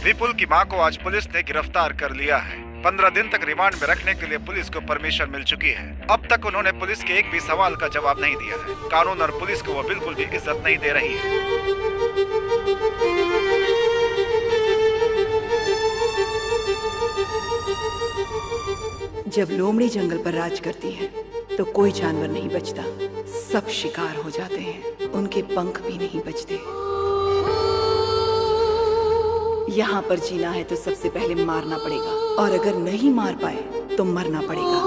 विपुल की मां को आज पुलिस ने गिरफ्तार कर लिया है। 15 दिन तक रिमांड में रखने के लिए पुलिस को परमिशन मिल चुकी है। अब तक उन्होंने पुलिस के एक भी सवाल का जवाब नहीं दिया है। कानून और पुलिस को वो बिल्कुल भी इज्जत नहीं दे रही है। जब लोमड़ी जंगल पर राज करती है तो कोई जानवर नहीं बचता, सब शिकार हो जाते हैं, उनके पंख भी नहीं बचते। यहाँ पर जीना है तो सबसे पहले मारना पड़ेगा, और अगर नहीं मार पाए तो मरना पड़ेगा।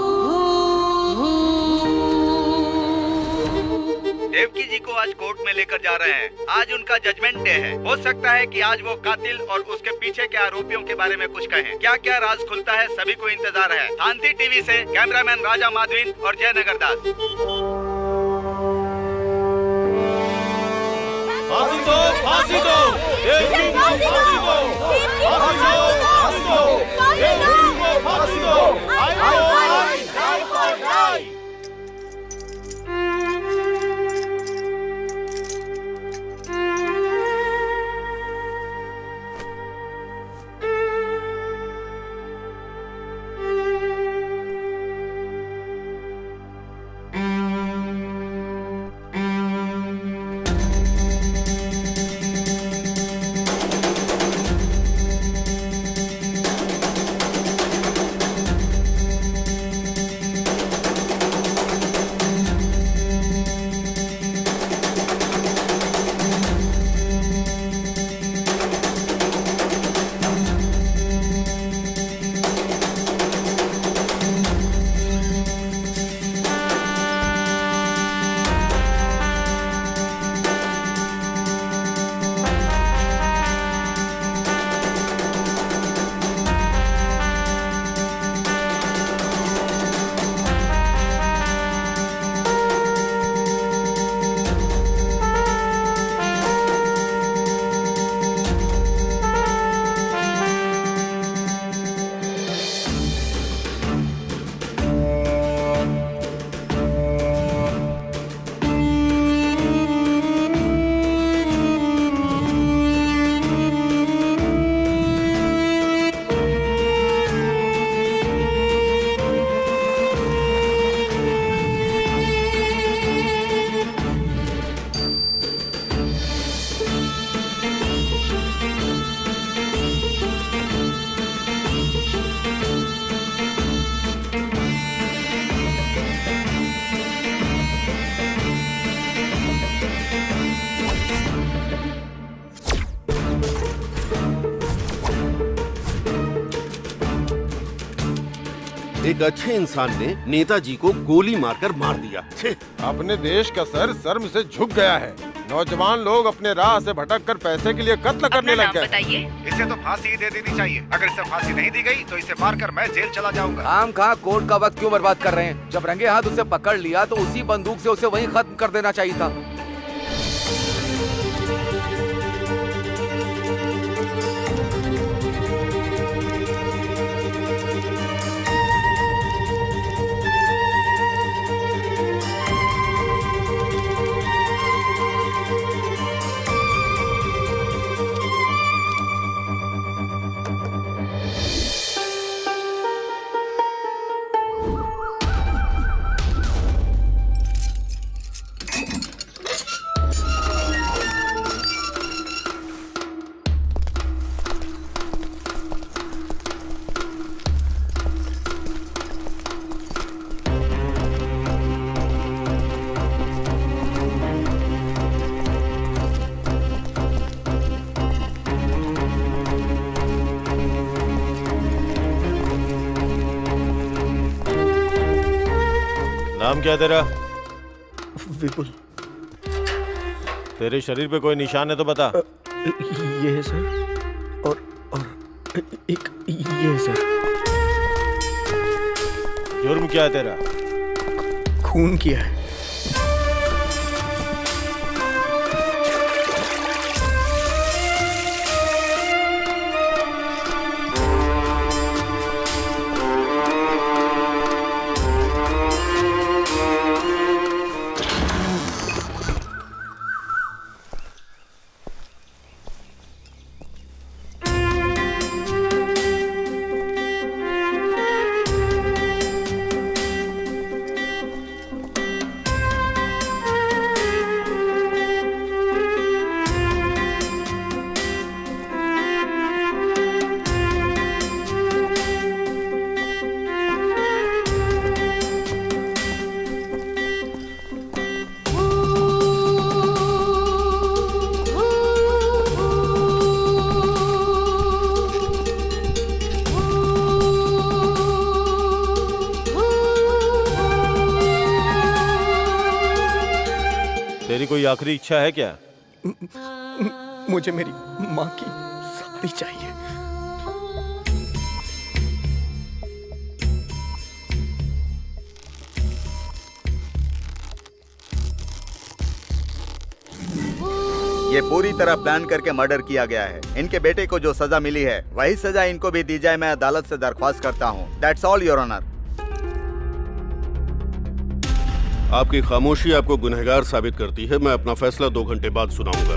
देवकी जी को आज कोर्ट में लेकर जा रहे हैं। आज उनका जजमेंट डे है। हो सकता है कि आज वो कातिल और उसके पीछे के आरोपियों के बारे में कुछ कहें। क्या क्या राज खुलता है, सभी को इंतजार है। शांति टीवी से कैमरामैन राजा माधवीन और जयनगर दास। फांसी दो, फांसी दो, देवकी को फांसी दो, फांसी दो, फांसी दो, देवकी को फांसी दो। I for die. एक अच्छे इंसान ने नेताजी को गोली मारकर मार दिया। अपने देश का सर शर्म से झुक गया है। नौजवान लोग अपने राह से भटक कर पैसे के लिए कत्ल करने लग गए। इसे तो फांसी ही दे देनी चाहिए। अगर इसे फांसी नहीं दी गई तो इसे मारकर मैं जेल चला जाऊंगा। हम कहाँ कोर्ट का वक्त क्यों बर्बाद कर रहे हैं? जब रंगे हाथ उसे पकड़ लिया तो उसी बंदूक से उसे वहीं खत्म कर देना चाहिए था। नाम क्या तेरा? विपुल। तेरे शरीर पे कोई निशान है तो बता। ये है सर, और एक ये है सर। जुर्म क्या है तेरा? खून किया है। तेरी कोई आखिरी इच्छा है क्या? मुझे मेरी माँ की शादी चाहिए। ये पूरी तरह प्लान करके मर्डर किया गया है। इनके बेटे को जो सजा मिली है वही सजा इनको भी दी जाए, मैं अदालत से दरख्वास्त करता हूँ। That's all your honour. आपकी खामोशी आपको गुनहगार साबित करती है। मैं अपना फैसला 2 घंटे बाद सुनाऊंगा।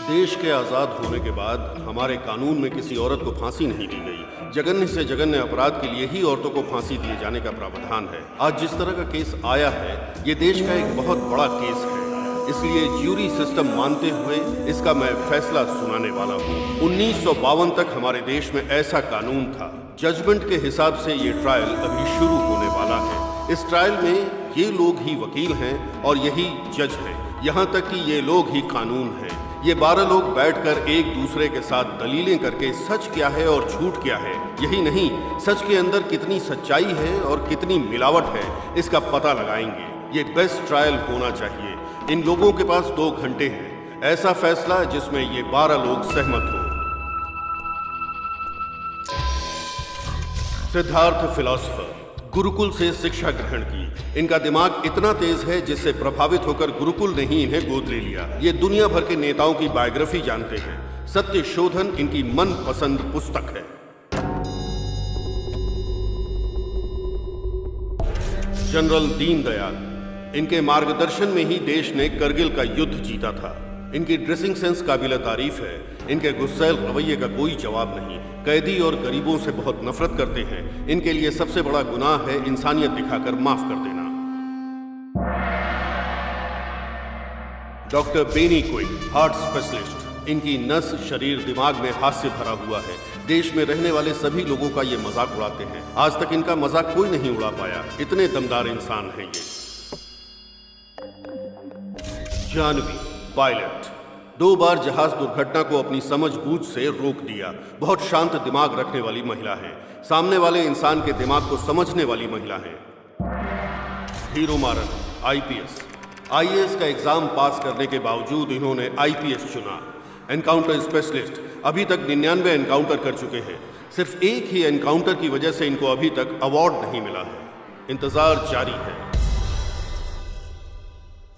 देश के आजाद होने के बाद हमारे कानून में किसी औरत को फांसी नहीं दी गई। जघन्य से जघन्य अपराध के लिए ही औरतों को फांसी दिए जाने का प्रावधान है। आज जिस तरह का केस आया है, ये देश का एक बहुत बड़ा केस है। इसलिए ज्यूरी सिस्टम मानते हुए इसका मैं फैसला सुनाने वाला हूँ। 1952 तक हमारे देश में ऐसा कानून था। जजमेंट के हिसाब से ये ट्रायल अभी शुरू होने वाला है। इस ट्रायल में ये लोग ही वकील हैं और यही जज हैं। यहाँ तक कि ये लोग ही कानून हैं। ये 12 लोग बैठकर एक दूसरे के साथ दलीलें करके सच क्या है और झूठ क्या है, यही नहीं सच के अंदर कितनी सच्चाई है और कितनी मिलावट है, इसका पता लगाएंगे। ये बेस्ट ट्रायल होना चाहिए। इन लोगों के पास 2 घंटे हैं। ऐसा फैसला जिसमें ये 12 लोग सहमत हों। सिद्धार्थ फिलॉसफर, गुरुकुल से शिक्षा ग्रहण की। इनका दिमाग इतना तेज है जिससे प्रभावित होकर गुरुकुल ने ही इन्हें गोद ले लिया। ये दुनिया भर के नेताओं की बायोग्राफी जानते हैं। सत्य शोधन इनकी मनपसंद पुस्तक है। जनरल दीनदयाल, इनके मार्गदर्शन में ही देश ने करगिल का युद्ध जीता था। इनकी ड्रेसिंग सेंस काबिल तारीफ है। इनके गुस्सैल रवैये का कोई जवाब नहीं। कैदी और गरीबों से बहुत नफरत करते हैं। इनके लिए सबसे बड़ा गुनाह है इंसानियत दिखाकर माफ कर देना। Doctor Benny Quick, heart specialist. इनकी नस, शरीर, दिमाग में हास्य भरा हुआ है। देश में रहने वाले सभी लोगों का ये मजाक उड़ाते हैं। आज तक इनका मजाक कोई नहीं उड़ा पाया। इतने दमदार इंसान हैं ये। जानवी, पायलट, 2 बार जहाज दुर्घटना को अपनी समझबूझ से रोक दिया। बहुत शांत दिमाग रखने वाली महिला है। सामने वाले इंसान के दिमाग को समझने वाली महिला है। हीरो मारन, आईपीएस। आईएएस का एग्जाम पास करने के बावजूद इन्होंने आईपीएस चुना। एनकाउंटर स्पेशलिस्ट, अभी तक 99 एनकाउंटर कर चुके हैं। सिर्फ एक ही एनकाउंटर की वजह से इनको अभी तक अवार्ड नहीं मिला है। इंतजार जारी है।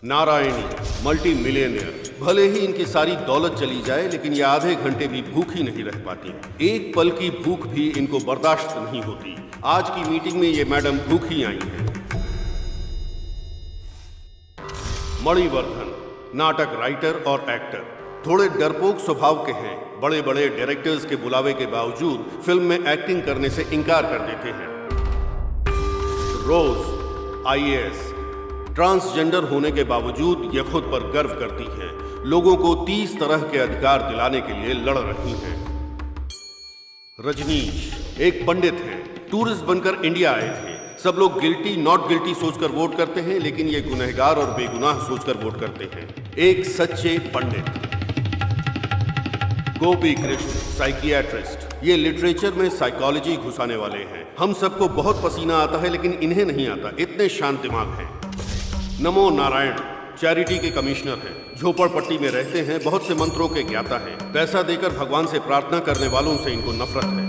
Narayani, multi millionaire. भले ही इनकी सारी दौलत चली जाए, लेकिन ये आधे घंटे भी भूखी नहीं रह पाती। एक पल की भूख भी इनको बर्दाश्त नहीं होती। आज की मीटिंग में ये मैडम भूखी आई हैं। मणिवर्धन, नाटक राइटर और एक्टर। थोड़े डरपोक स्वभाव के हैं। बड़े बड़े डायरेक्टर्स के बुलावे के बावजूद फिल्म में एक्टिंग करने से इनकार कर देते हैं। रोज, आईएएस। ट्रांसजेंडर होने के बावजूद ये खुद पर गर्व करती हैं। लोगों को 30 तरह के अधिकार दिलाने के लिए लड़ रही हैं। रजनीश, एक पंडित हैं। टूरिस्ट बनकर इंडिया आए थे। सब लोग गिल्टी नॉट गिल्टी सोचकर वोट करते हैं, लेकिन ये गुनहगार और बेगुनाह सोचकर वोट करते हैं। एक सच्चे पंडित। गोपी कृष्ण, साइकियाट्रिस्ट। ये लिटरेचर में साइकोलॉजी घुसाने वाले हैं। हम सबको बहुत पसीना आता है, लेकिन इन्हें नहीं आता। इतने शांत दिमाग हैं। नमो नारायण, चैरिटी के कमिश्नर हैं। झोपड़पट्टी में रहते हैं। बहुत से मंत्रों के ज्ञाता हैं। पैसा देकर भगवान से प्रार्थना करने वालों से इनको नफरत है।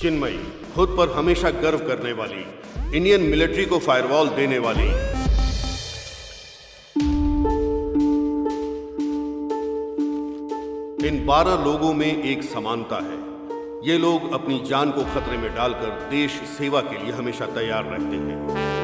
चिन्मयी, खुद पर हमेशा गर्व करने वाली। इंडियन मिलिट्री को फायरवॉल देने वाली। इन 12 लोगों में एक समानता है। ये लोग अपनी जान को खतरे में डालकर देश सेवा के लिए हमेशा तैयार रहते हैं।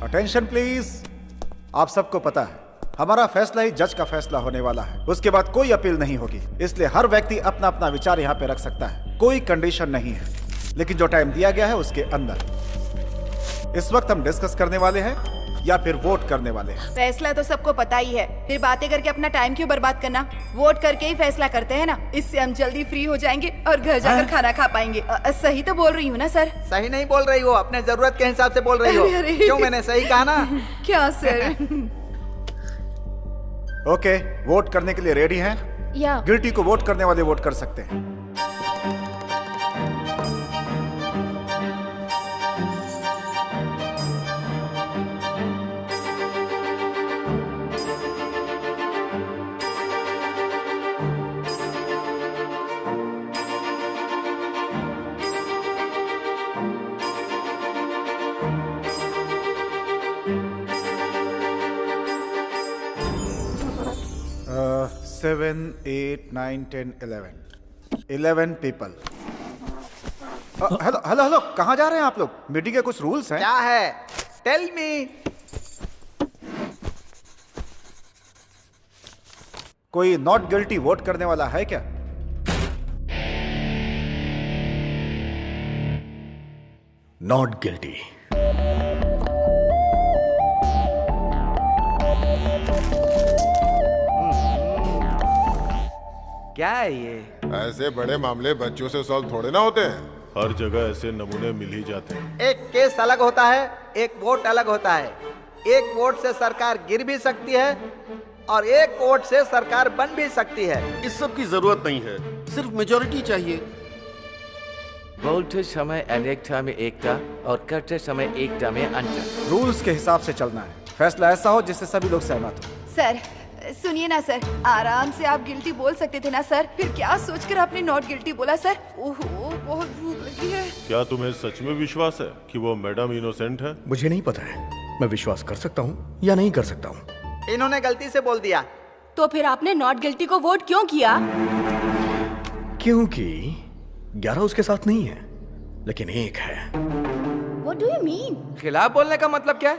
Attention please. आप सबको पता है हमारा फैसला ही जज का फैसला होने वाला है, उसके बाद कोई अपील नहीं होगी, इसलिए हर व्यक्ति अपना अपना विचार यहाँ पे रख सकता है, कोई कंडीशन नहीं है, लेकिन जो टाइम दिया गया है उसके अंदर। इस वक्त हम डिस्कस करने वाले हैं या फिर वोट करने वाले हैं? फैसला तो सबको पता ही है, फिर बातें करके अपना टाइम क्यों बर्बाद करना? वोट करके ही फैसला करते हैं ना, इससे हम जल्दी फ्री हो जाएंगे और घर जाकर खाना खा पाएंगे। सही तो बोल रही हूँ ना सर? सही नहीं बोल रही हो, अपने जरूरत के हिसाब से बोल रही हो। अरे। क्यों, मैंने सही कहा ना? क्या सर? ओके, वोट करने के लिए रेडी हैं? या गिल्टी को वोट करने वाले वोट कर सकते हैं। Seven, 8, 9, 10, 11 people. Hello hello hello, कहाँ जा रहे हैं आप लोग? मीटिंग के कुछ रूल्स हैं। क्या है? Tell me. कोई नॉट गिल्टी वोट करने वाला है क्या? Not guilty. क्या है ये? ऐसे बड़े मामले बच्चों से सॉल्व थोड़े ना होते हैं। हर जगह ऐसे नमूने मिल ही जाते हैं। एक केस अलग होता है, एक वोट अलग होता है। एक वोट से सरकार गिर भी सकती है और एक वोट से सरकार बन भी सकती है। इस सब की जरूरत नहीं है, सिर्फ मेजोरिटी चाहिए। बोलते समय अनेकता में एकता और करते समय एकता में अंतर। रूल्स के हिसाब से चलना है, फैसला ऐसा हो जिससे सभी लोग सहमत हो। सर सुनिए ना सर, आराम से आप गिल्टी बोल सकते थे ना सर, फिर क्या सोचकर आपने नॉट गिल्टी बोला सर? ओहो, बहुत भूख लगी है। क्या तुम्हें सच में विश्वास है कि वो मैडम इनोसेंट है? मुझे नहीं पता है, मैं विश्वास कर सकता हूँ या नहीं कर सकता हूँ। इन्होंने गलती से बोल दिया। तो फिर आपने नॉट गिल्टी को वोट क्यों किया? क्योंकि 11 उसके साथ नहीं है, लेकिन एक है। What do you mean? खिलाफ बोलने का मतलब क्या है?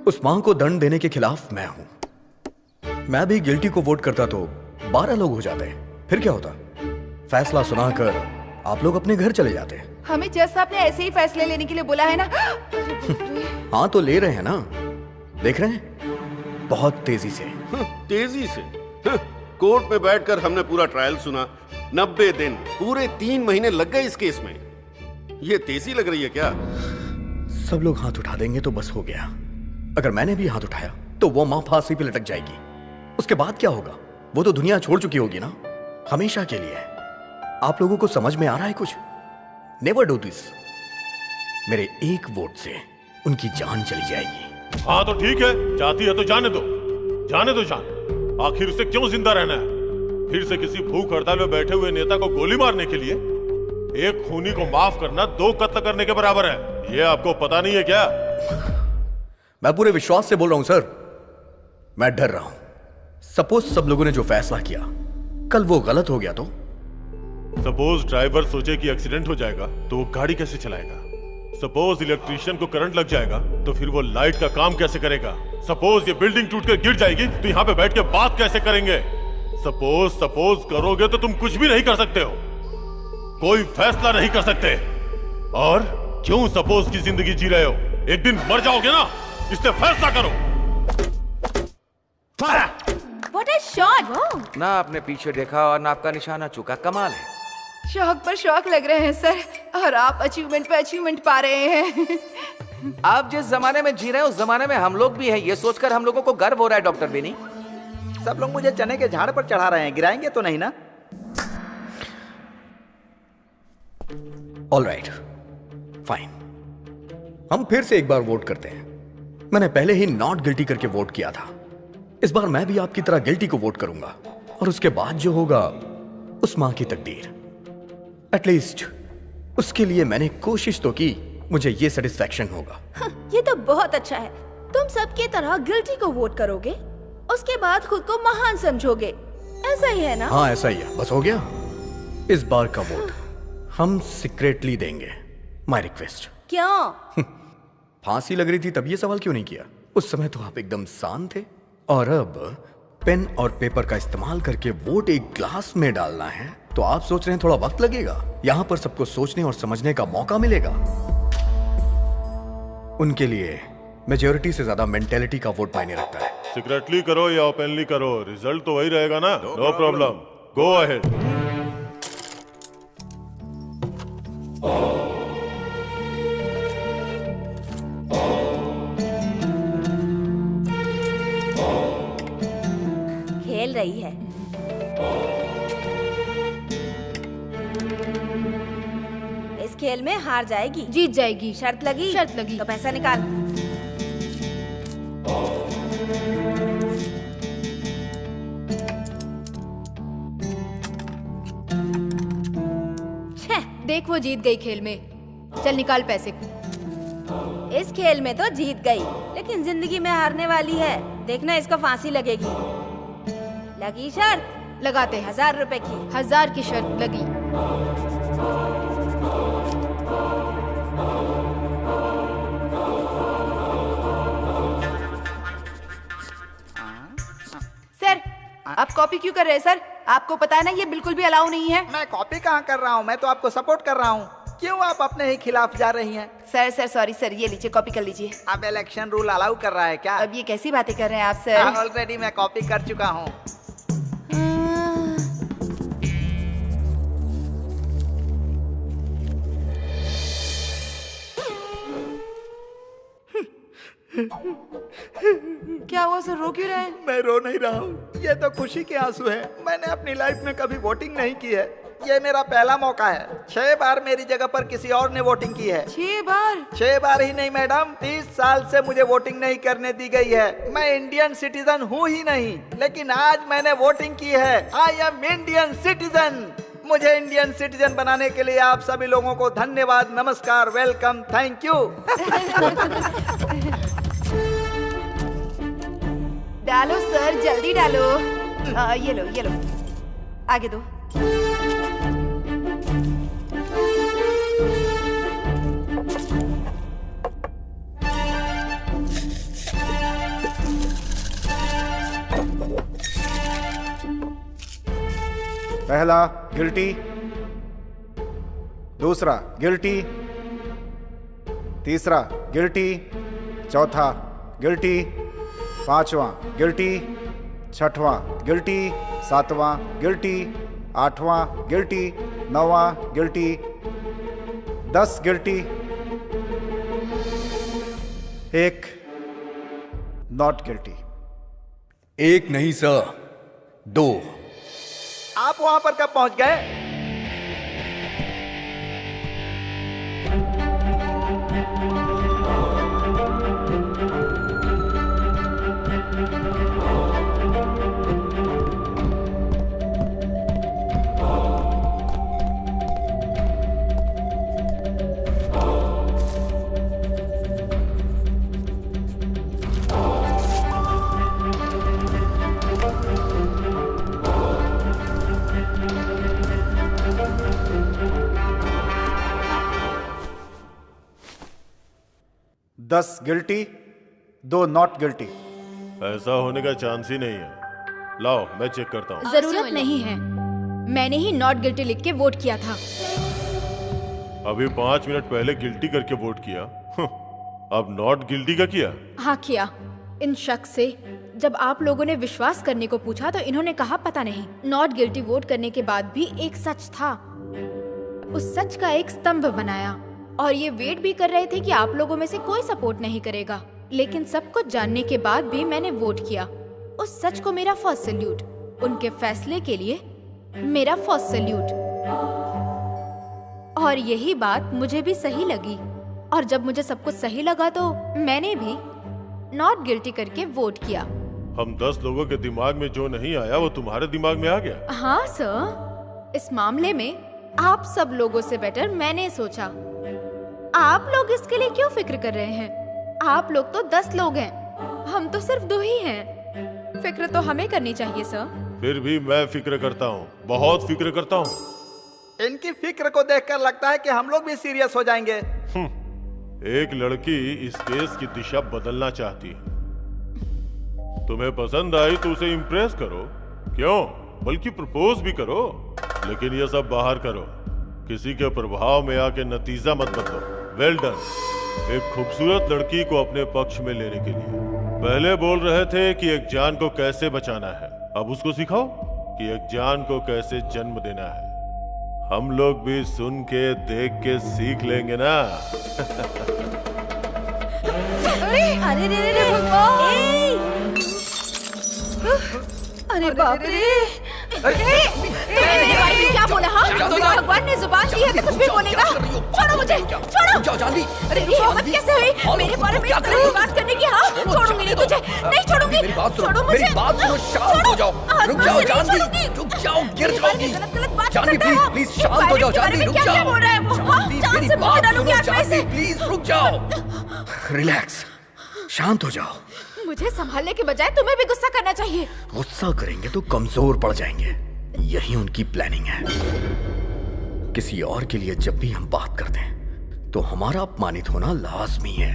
उस मां को दंड देने के खिलाफ मैं हूं। मैं भी गिल्टी को वोट करता तो 12 लोग हो जाते, फिर क्या होता? फैसला सुनाकर आप लोग अपने घर चले जाते। हमें जज साहब ने ऐसे ही फैसले लेने के लिए बोला है ना। हाँ तो ले रहे हैं ना, देख रहे हैं, बहुत तेजी से। तेजी से? कोर्ट में बैठकर हमने पूरा ट्रायल सुना, 90 दिन, पूरे 3 महीने लग गए इस केस में। ये तेजी लग रही है क्या? सब लोग हाथ उठा देंगे तो बस हो गया। अगर मैंने भी हाथ उठाया तो वो मां फांसी पे लटक जाएगी। उसके बाद क्या होगा? वो तो दुनिया छोड़ चुकी होगी ना, हमेशा के लिए। आप लोगों को समझ में आ रहा है कुछ? Never do this. मेरे एक वोट से उनकी जान चली जाएगी। हाँ तो ठीक है, जाती है तो जाने दो, जाने दो जान। आखिर उसे क्यों जिंदा रहना है? फिर से किसी भूख हड़ताल में बैठे हुए नेता को गोली मारने के लिए? एक खूनी को माफ करना 2 कत्ल करने के बराबर है। ये आपको पता नहीं है क्या? मैं पूरे विश्वास से बोल रहा हूं सर, मैं डर रहा हूं। सपोज सब लोगों ने जो फैसला किया कल वो गलत हो गया तो? सपोज ड्राइवर सोचे कि एक्सीडेंट हो जाएगा तो वो गाड़ी कैसे चलाएगा? सपोज इलेक्ट्रीशियन को करंट लग जाएगा तो फिर वो लाइट का काम कैसे करेगा? सपोज ये बिल्डिंग टूटकर गिर जाएगी तो यहाँ पे बैठ के बात कैसे करेंगे? सपोज करोगे तो तुम कुछ भी नहीं कर सकते हो, कोई फैसला नहीं कर सकते। और क्यों सपोज की जिंदगी जी रहे हो? एक दिन मर जाओगे ना, इससे फैसला करो। What a shot! ना आपने पीछे देखा और ना आपका निशाना चुका, कमाल है। शौक पर शौक लग रहे हैं सर, और आप अचीवमेंट पे अचीवमेंट पा रहे हैं। आप जिस जमाने में जी रहे हैं उस जमाने में हम लोग भी हैं, ये सोचकर हम लोगों को गर्व हो रहा है डॉक्टर बेनी। सब लोग मुझे चने के झाड़ पर चढ़ा रहे हैं, गिराएंगे तो नहीं ना? ऑल राइट, फाइन, हम फिर से एक बार वोट करते हैं। मैंने पहले ही नॉट गिल्टी करके वोट किया था, इस बार मैं भी आपकी तरह गिल्टी को वोट करूंगा, और उसके बाद जो होगा उस मां की तकदीर। एटलीस्ट उसके लिए मैंने कोशिश तो की, मुझे ये सेटिस्फैक्शन होगा। ये तो बहुत अच्छा है। तुम सबकी तरह गिल्टी को वोट करोगे, उसके बाद खुद को महान समझोगे, ऐसा ही है ना? हाँ ऐसा ही है, बस हो गया। इस बार का वोट हम सीक्रेटली देंगे, माय रिक्वेस्ट। क्यों? फांसी लग रही थी तब ये सवाल क्यों नहीं किया? उस समय तो आप एकदम शांत थे। और अब पेन और पेपर का इस्तेमाल करके वोट एक ग्लास में डालना है तो आप सोच रहे हैं थोड़ा वक्त लगेगा? यहां पर सबको सोचने और समझने का मौका मिलेगा। उनके लिए मेजॉरिटी से ज्यादा मेंटेलिटी का वोट मायने रखता है। सीक्रेटली करो या ओपनली करो, रिजल्ट तो वही रहेगा ना। No problem, go ahead. खेल रही है। इस खेल में हार जाएगी, जीत जाएगी। शर्त लगी? शर्त लगी। तो पैसा निकाल। देख वो जीत गई खेल में। चल निकाल पैसे। इस खेल में तो जीत गई, लेकिन जिंदगी में हारने वाली है। देखना इसको फांसी लगेगी। लगी शर्त? लगाते हैं। 1000 रुपए की। 1000 की शर्त लगी। सर आप कॉपी क्यों कर रहे हैं सर? आपको पता है ना ये बिल्कुल भी अलाउ नहीं है। मैं कॉपी कहाँ कर रहा हूँ, मैं तो आपको सपोर्ट कर रहा हूँ। क्यों आप अपने ही खिलाफ जा रही हैं? सर सॉरी सर, ये लीजिए कॉपी कर लीजिए। अब इलेक्शन रूल अलाउ कर रहा है क्या? अब ये कैसी बातें कर रहे हैं आप सर? ऑलरेडी मैं कॉपी कर चुका हूँ। क्या हुआ सर, रो क्यों रहे हैं? मैं रो नहीं रहा हूँ, ये तो खुशी के आंसू है। मैंने अपनी लाइफ में कभी वोटिंग नहीं की है, ये मेरा पहला मौका है। 6 बार मेरी जगह पर किसी और ने वोटिंग की है। 6 बार? 6 बार ही नहीं मैडम, 30 साल से मुझे वोटिंग नहीं करने दी गई है। मैं इंडियन सिटीजन हूँ ही नहीं, लेकिन आज मैंने वोटिंग की है। I am Indian citizen. मुझे इंडियन सिटीजन बनाने के लिए आप सभी लोगों को धन्यवाद, नमस्कार, वेलकम, थैंक यू। डालो सर, जल्दी डालो। ये लो आगे दो। पहला गिल्टी, दूसरा गिल्टी, तीसरा गिल्टी, चौथा गिल्टी, पांचवा गिल्टी, छठवां गिल्टी, सातवां गिल्टी, आठवां गिल्टी, नौवां गिल्टी, 10 गिल्टी, 1 नॉट गिल्टी। 1 नहीं सर, 2। आप वहां पर कब पहुंच गए? दस गिल्टी, 2 नॉट गिल्टी। ऐसा होने का चांस ही नहीं है। लाओ मैं चेक करता हूँ। जरूरत नहीं है, मैंने ही नॉट गिल्टी लिख के वोट किया था। अभी 5 मिनट पहले गिल्टी करके वोट किया, अब नॉट गिल्टी का किया? हाँ किया। इन शख्स से जब आप लोगों ने विश्वास करने को पूछा तो इन्होंने कहा पता नहीं। नॉट गिल्टी वोट करने के बाद भी एक सच था, उस सच का एक स्तंभ बनाया और ये वेट भी कर रहे थे कि आप लोगों में से कोई सपोर्ट नहीं करेगा, लेकिन सब कुछ जानने के बाद भी मैंने वोट किया। उस सच को मेरा फर्स्ट सैल्यूट, उनके फैसले के लिए मेरा फर्स्ट सैल्यूट। और यही बात मुझे भी सही लगी, और जब मुझे सब कुछ सही लगा तो मैंने भी नॉट गिल्टी करके वोट किया। हम 10 लोगों के दिमाग में जो नहीं आया वो तुम्हारे दिमाग में आ गया? हाँ सर, इस मामले में आप सब लोगों से बेटर मैंने सोचा। आप लोग इसके लिए क्यों फिक्र कर रहे हैं? आप लोग तो 10 लोग हैं, हम तो सिर्फ 2 ही हैं। फिक्र तो हमें करनी चाहिए सर। फिर भी मैं फिक्र करता हूँ, बहुत फिक्र करता हूँ। इनकी फिक्र को देखकर लगता है कि हम लोग भी सीरियस हो जाएंगे। एक लड़की इस केस की दिशा बदलना चाहती है। तुम्हें पसंद आई तो उसे इम्प्रेस करो, क्यों, बल्कि प्रपोज भी करो, लेकिन ये सब बाहर करो। किसी के प्रभाव में आके नतीजा मत बदलो। Well done. एक खूबसूरत लड़की को अपने पक्ष में लेने के लिए पहले बोल रहे थे कि एक जान को कैसे बचाना है, अब उसको सिखाओ कि एक जान को कैसे जन्म देना है। हम लोग भी सुन के देख के सीख लेंगे ना। अरे रे रे भगवान! अरे बाप रे! मेरे भाई ने क्या बोला? हाँ, भगवान ने जुबान दी है तो कुछ भी बोलेगा। छोड़ो मुझे, छोड़ो। अरे ये हिम्मत कैसे हुई मेरे बारे में इस तरह की बात करने की? हाँ, छोड़ूंगी नहीं तुझे, नहीं छोड़ूंगी। छोड़ो मुझे, मेरी बात सुनो, शांत हो जाओ। रुक जाओ जानवी, रुक जाओ, गिर जाओगी। जानवी प्लीज प्लीज शांत हो जाओ। जानवी रुक जाओ। बोल रहा है वो? हाँ, मेरी से मुझे बात डालूंगी सुनो आग में से। जानवी, प्लीज रुक जाओ। रिलैक्स, शांत हो जाओ। मुझे संभालने के बजाय तुम्हें भी गुस्सा करना चाहिए। गुस्सा करेंगे तो कमजोर पड़ जाएंगे, यही उनकी प्लानिंग है। किसी और के लिए जब भी हम बात करते हैं तो हमारा अपमानित होना लाजमी है।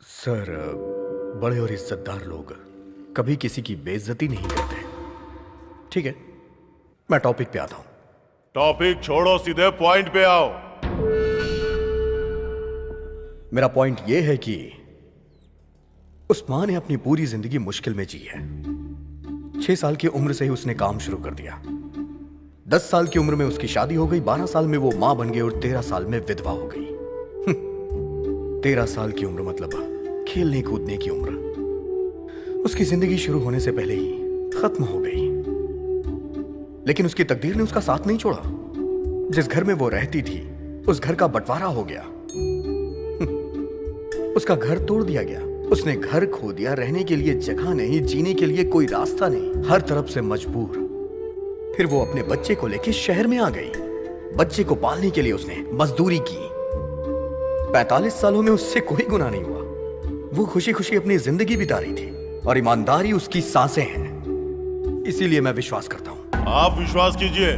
सर, बड़े और इज्जतदार लोग कभी किसी की बेइज्जती नहीं करते। ठीक है, मैं टॉपिक पे आता हूं। टॉपिक छोड़ो, सीधे पॉइंट पे आओ। मेरा पॉइंट यह है कि उस मां ने अपनी पूरी जिंदगी मुश्किल में जी है। 6 साल की उम्र से ही उसने काम शुरू कर दिया। 10 साल की उम्र में उसकी शादी हो गई, 12 साल में वो मां बन गई और 13 साल में विधवा हो गई। 13 साल की उम्र मतलब खेलने कूदने की उम्र। उसकी जिंदगी शुरू होने से पहले ही खत्म हो गई। लेकिन उसकी तकदीर ने उसका साथ नहीं छोड़ा। जिस घर में वो रहती थी उस घर का बंटवारा हो गया। उसका घर तोड़ दिया गया। उसने घर खो दिया। रहने के लिए जगह नहीं, जीने के लिए कोई रास्ता नहीं, हर तरफ से मजबूर। फिर वो अपने बच्चे को लेकर शहर में आ गई। बच्चे को पालने के लिए उसने मजदूरी की। 45 सालों में उससे कोई गुनाह नहीं हुआ। वो खुशी खुशी अपनी जिंदगी बिता रही थी और ईमानदारी उसकी सांसें हैं। इसीलिए मैं विश्वास करता हूं। आप विश्वास कीजिए,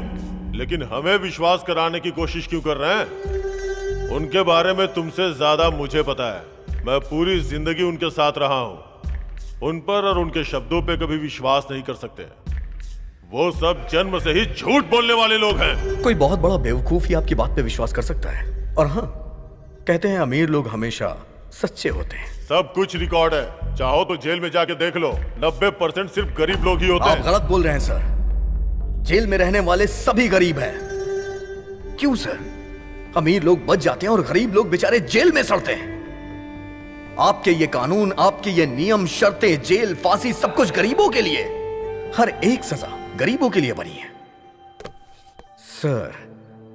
लेकिन हमें विश्वास कराने की कोशिश क्यों कर रहे हैं? उनके बारे में तुमसे ज्यादा मुझे पता है। मैं पूरी जिंदगी उनके साथ रहा हूं। उन पर और उनके शब्दों पे कभी विश्वास नहीं कर सकते। वो सब जन्म से ही झूठ बोलने वाले लोग हैं। कोई बहुत बड़ा बेवकूफ ही आपकी बात पे विश्वास कर सकता है। और हाँ, कहते हैं अमीर लोग हमेशा सच्चे होते हैं। सब कुछ रिकॉर्ड है, चाहो तो जेल में जाके देख लो। 90% सिर्फ गरीब लोग ही होते हैं। आप गलत बोल रहे हैं सर। जेल में रहने वाले सभी गरीब हैं। क्यों सर? अमीर लोग बच जाते हैं और गरीब लोग बेचारे जेल में सड़ते हैं। आपके ये कानून, आपके ये नियम, शर्तें, जेल, फांसी, सब कुछ गरीबों के लिए। हर एक सजा गरीबों के लिए बनी है। सर,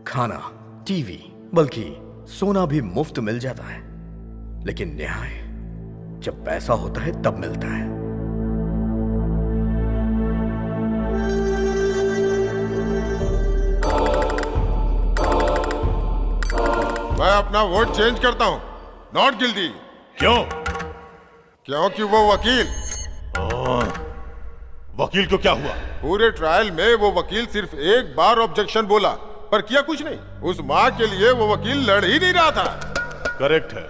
खाना, टीवी, बल्कि सोना भी मुफ्त मिल जाता है। लेकिन न्याय जब पैसा होता है तब मिलता है। मैं अपना वोट चेंज करता हूं। Not guilty. क्यों? क्योंकि वो वकील। वकील को क्या हुआ? पूरे ट्रायल में वो वकील सिर्फ एक बार ऑब्जेक्शन बोला, पर किया कुछ नहीं। उस माँ के लिए वो वकील लड़ ही नहीं रहा था। करेक्ट है,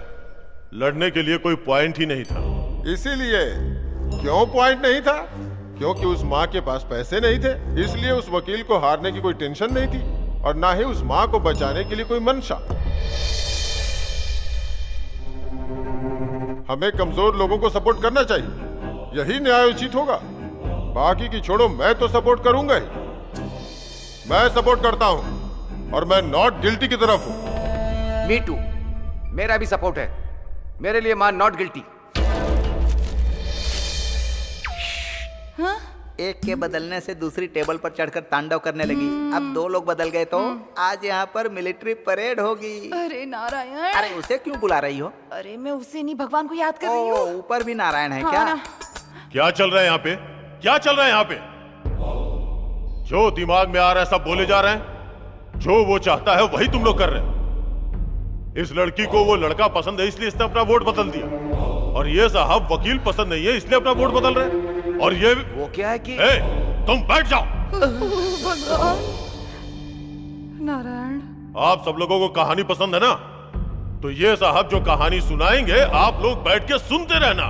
लड़ने के लिए कोई पॉइंट ही नहीं था। इसीलिए क्यों पॉइंट नहीं था? क्योंकि उस माँ के पास पैसे नहीं थे। इसलिए उस वकील को हारने की कोई टेंशन नहीं थी और ना ही उस माँ को बचाने के लिए कोई मंशा। हमें कमजोर लोगों को सपोर्ट करना चाहिए, यही न्यायोचित होगा। बाकी की छोड़ो, मैं तो सपोर्ट करूंगा ही। मैं सपोर्ट करता हूं और मैं नॉट गिल्टी की तरफ हूं। मी टू, मेरा भी सपोर्ट है। मेरे लिए मां नॉट गिल्टी। हाँ? एक के बदलने से दूसरी टेबल पर चढ़कर तांडव करने लगी। अब 2 लोग बदल गए तो आज यहाँ पर मिलिट्री परेड होगी। अरे नारायण, अरे उसे क्यों बुला रही हो? अरे मैं उसे नहीं भगवान को याद कर रही ओ, हूँ। ऊपर भी नारायण है हाँ क्या? ना। क्या चल रहा है यहाँ पे? क्या चल रहा है यहाँ पे? जो दिमाग में आ रहा है सब बोले जा रहे हैं। जो वो चाहता है वही तुम लोग कर रहे हो। इस लड़की को वो लड़का पसंद है इसलिए इसने अपना वोट बदल दिया, और ये साहब वकील पसंद नहीं है इसलिए अपना वोट बदल रहे हैं। और ये वो क्या है कि तुम बैठ जाओ। भगवान नारायण, आप सब लोगों को कहानी पसंद है ना, तो ये साहब जो कहानी सुनाएंगे आप लोग बैठ के सुनते रहना।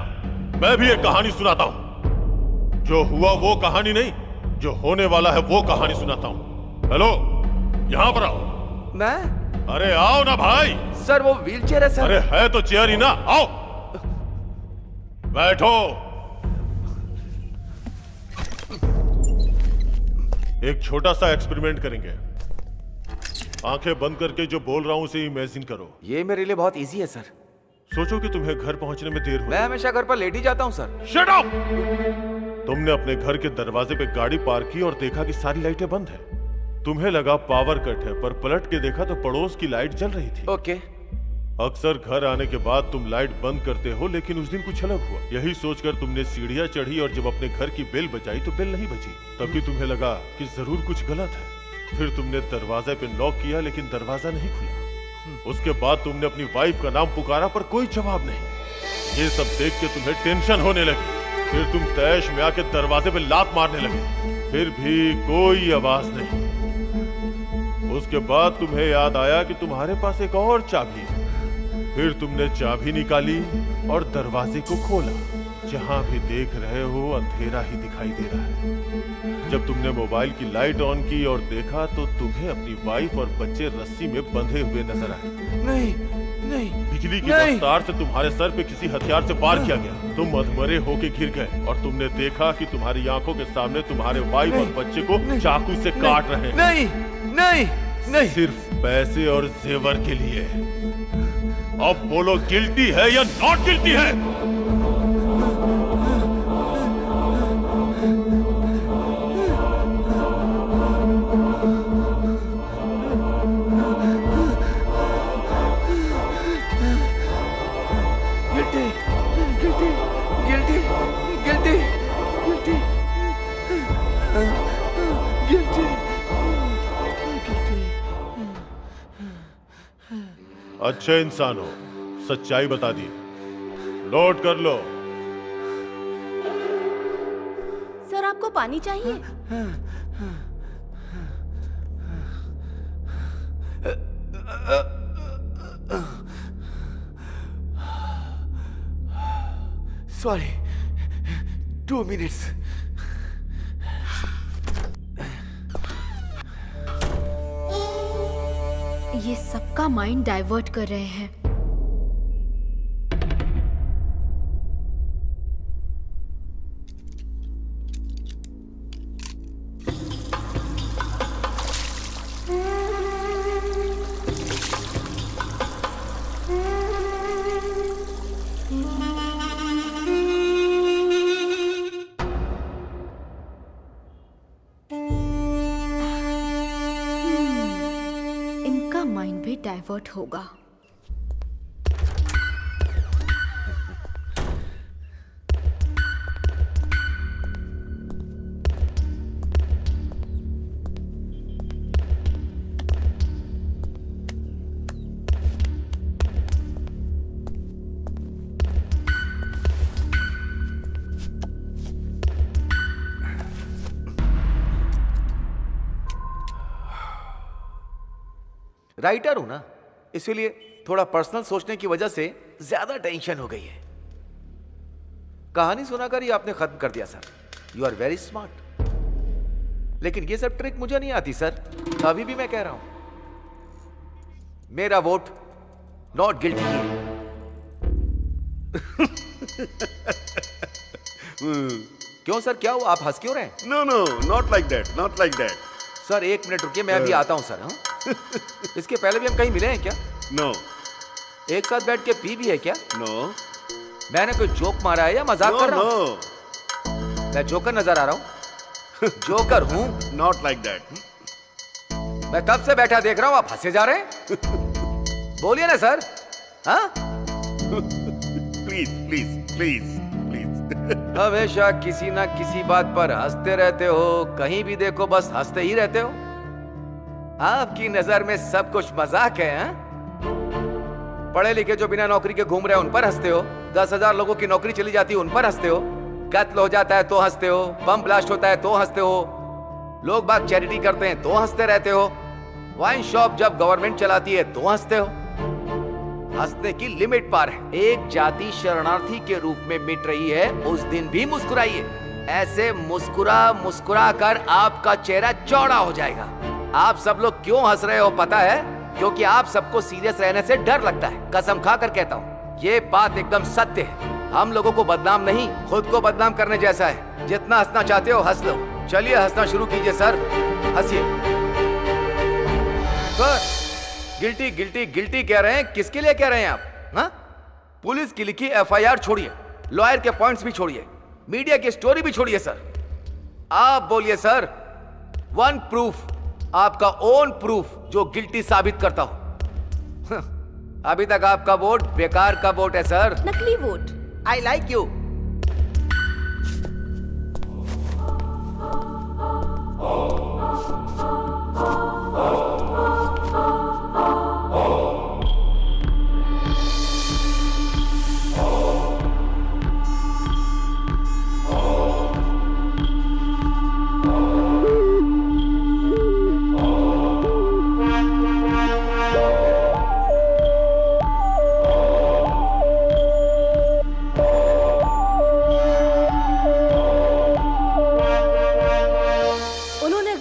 मैं भी एक कहानी सुनाता हूं। जो हुआ वो कहानी नहीं, जो होने वाला है वो कहानी सुनाता हूं। हेलो, यहां पर आओ। मैं? अरे आओ ना भाई। सर वो व्हीलचेयर है सर। अरे है तो चेयर ही ना, आओ बैठो। एक छोटा सा एक्सपेरिमेंट करेंगे। आंखें बंद करके जो बोल रहा हूं उसे इमेजिन करो। ये मेरे लिए बहुत इजी है सर। सोचो कि तुम्हें घर पहुंचने में देर हो। मैं हमेशा घर पर लेट ही जाता हूँ सर। Shut up! तुमने अपने घर के दरवाजे पे गाड़ी पार्क की और देखा कि सारी लाइटें बंद है। तुम्हें लगा पावर कट है, पर पलट के देखा तो पड़ोस की लाइट जल रही थी। ओके। अक्सर घर आने के बाद तुम लाइट बंद करते हो, लेकिन उस दिन कुछ अलग हुआ। यही सोचकर तुमने सीढ़ियां चढ़ी और जब अपने घर की बेल बजाई तो बेल नहीं बजी। तभी तुम्हें लगा कि जरूर कुछ गलत है। फिर तुमने दरवाजे पे नॉक किया लेकिन दरवाजा नहीं खुला। उसके बाद तुमने अपनी वाइफ का नाम पुकारा पर कोई जवाब नहीं। ये सब देख के तुम्हें टेंशन होने लगी। फिर तुम तैश में आके दरवाजे पे लात मारने लगे, फिर भी कोई आवाज नहीं। उसके बाद तुम्हें याद आया कि तुम्हारे पास एक और चाबी है। फिर तुमने चाबी निकाली और दरवाजे को खोला। जहां भी देख रहे हो अंधेरा ही दिखाई दे रहा है। जब तुमने मोबाइल की लाइट ऑन की और देखा तो तुम्हें अपनी वाइफ और बच्चे रस्सी में बंधे हुए नजर आए। नहीं नहीं, बिजली की रफ्तार से तुम्हारे सर पे किसी हथियार से वार किया गया। तुम अधमरे होके गिर गए और तुमने देखा कि तुम्हारी आंखों के सामने तुम्हारे वाइफ और बच्चे को चाकू से काट रहे हैं। नहीं नहीं नहीं, सिर्फ पैसे और जेवर के लिए। अब बोलो, गिल्टी है या नॉट गिल्टी है? Guilty guilty guilty guilty guilty guilty guilty. अच्छे इंसान हो, सच्चाई बता दी। नोट कर लो। सर आपको पानी चाहिए? Sorry, 2 minutes. ये सबका माइंड डाइवर्ट कर रहे हैं। इनका माइंड भी डाइवर्ट होगा। राइटर हूं ना, इसीलिए थोड़ा पर्सनल सोचने की वजह से ज्यादा टेंशन हो गई है। कहानी सुनाकर ही आपने खत्म कर दिया sir. You are very smart. लेकिन ये सब ट्रिक मुझे नहीं आती सर। अभी भी मैं कह रहा हूं, मेरा वोट नॉट गिल्टी है। क्यों सर, क्या हुआ? आप हंस क्यों रहे हैं? No no, not like that, not like that. Sir 1 minute रुकिए, मैं अभी आता हूं सर। हाँ इसके पहले भी हम कहीं मिले हैं क्या? नो एक साथ बैठ के पी भी है क्या? नो मैंने कोई जोक मारा है या मजाक कर रहा हूं? नो। मैं जोकर नजर आ रहा हूं? जोकर हूं? Not like that. मैं कब से बैठा देख रहा हूं, आप हंसे जा रहे हैं। बोलिए ना सर। हाँ, प्लीज प्लीज प्लीज प्लीज। हमेशा किसी ना किसी बात पर हंसते रहते हो, कहीं भी देखो बस हंसते ही रहते हो। आपकी नजर में सब कुछ मजाक है, हाँ? पढ़े लिखे जो बिना नौकरी के घूम रहे हैं उन पर हंसते हो, 10,000 लोगों की नौकरी चली जाती है उन पर हंसते हो, कत्ल हो जाता है तो हंसते हो, बम ब्लास्ट होता है तो हंसते हो, लोग बाग चैरिटी करते हैं तो हंसते रहते हो, वाइन शॉप जब गवर्नमेंट चलाती है तो हंसते हो। हंसने की लिमिट पार है। एक जाति शरणार्थी के रूप में मिट रही है, उस दिन भी मुस्कुराइए। ऐसे मुस्कुरा मुस्कुरा कर आपका चेहरा चौड़ा हो जाएगा। आप सब लोग क्यों हंस रहे हो पता है? क्योंकि आप सबको सीरियस रहने से डर लगता है। कसम खाकर कहता हूँ, ये बात एकदम सत्य है। हम लोगों को बदनाम नहीं, खुद को बदनाम करने जैसा है। जितना हंसना चाहते हो हंस लो। चलिए हंसना शुरू कीजिए सर, हंसिए। सर गिल्टी गिल्टी गिल्टी कह रहे हैं, किसके लिए कह रहे हैं आप? हाँ? पुलिस की लिखी एफआईआर छोड़िए, लॉयर के पॉइंट्स भी छोड़िए, मीडिया की स्टोरी भी छोड़िए सर। आप बोलिए सर, वन प्रूफ, आपका ओन प्रूफ जो गिल्टी साबित करता हो। अभी तक आपका वोट बेकार का वोट है सर। नकली वोट। I like you.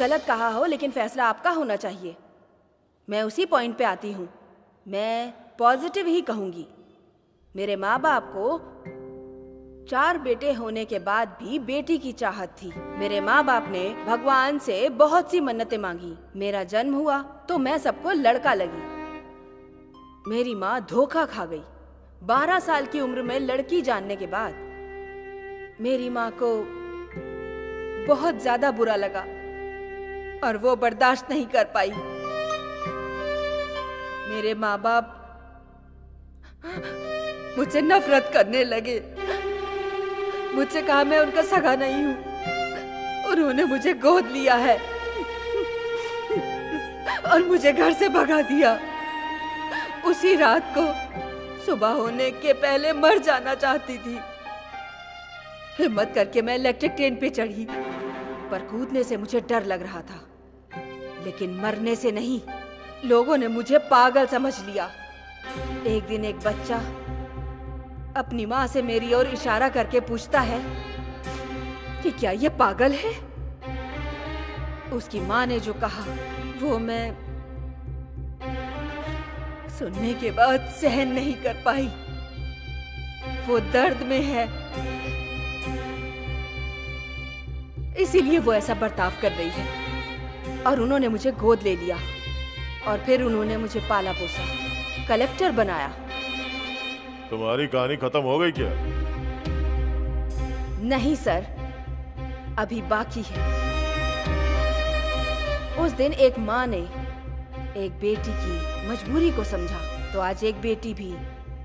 गलत कहा हो, लेकिन फैसला आपका होना चाहिए। मैं उसी पॉइंट पे आती हूँ। मैं पॉजिटिव ही कहूंगी। मेरे माँ बाप को 4 बेटे होने के बाद भी बेटी की चाहत थी। मेरे माँ बाप ने भगवान से बहुत सी मन्नतें मांगी। मेरा जन्म हुआ तो मैं सबको लड़का लगी। मेरी माँ धोखा खा गई। 12 साल की उम्र में लड़की जानने के बाद मेरी माँ को बहुत ज्यादा बुरा लगा और वो बर्दाश्त नहीं कर पाई। मेरे माँ बाप मुझसे नफरत करने लगे। मुझसे कहा मैं उनका सगा नहीं हूँ। उन्होंने मुझे गोद लिया है और मुझे घर से भगा दिया। उसी रात को सुबह होने के पहले मर जाना चाहती थी। हिम्मत करके मैं इलेक्ट्रिक ट्रेन पे चढ़ी, पर कूदने से मुझे डर लग रहा था, लेकिन मरने से नहीं। लोगों ने मुझे पागल समझ लिया। एक दिन एक बच्चा अपनी माँ से मेरी ओर इशारा करके पूछता है कि क्या ये पागल है। उसकी माँ ने जो कहा वो मैं सुनने के बाद सहन नहीं कर पाई। वो दर्द में है, इसीलिए वो ऐसा बर्ताव कर रही है। और उन्होंने मुझे गोद ले लिया और फिर उन्होंने मुझे पाला पोसा, कलेक्टर बनाया। तुम्हारी कहानी खत्म हो गई क्या? नहीं सर, अभी बाकी है। उस दिन एक माँ ने एक बेटी की मजबूरी को समझा, तो आज एक बेटी भी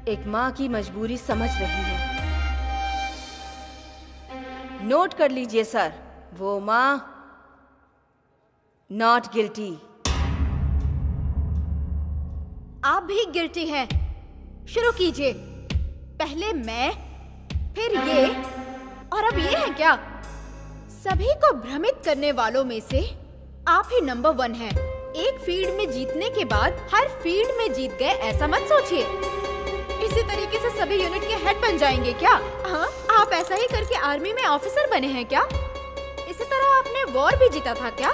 एक माँ की मजबूरी समझ रही है। नोट कर लीजिए सर, वो माँ नॉट गिल्टी। आप भी गिल्टी हैं। शुरू कीजिए। पहले मैं, फिर ये, और अब ये है क्या? सभी को भ्रमित करने वालों में से आप ही नंबर 1 हैं। एक फील्ड में जीतने के बाद हर फील्ड में जीत गए, ऐसा मत सोचिए। इसी तरीके से सभी यूनिट के हेड बन जाएंगे क्या? हाँ, आप ऐसा ही करके आर्मी में ऑफिसर बने हैं क्या? इसी तरह आपने वॉर भी जीता था क्या?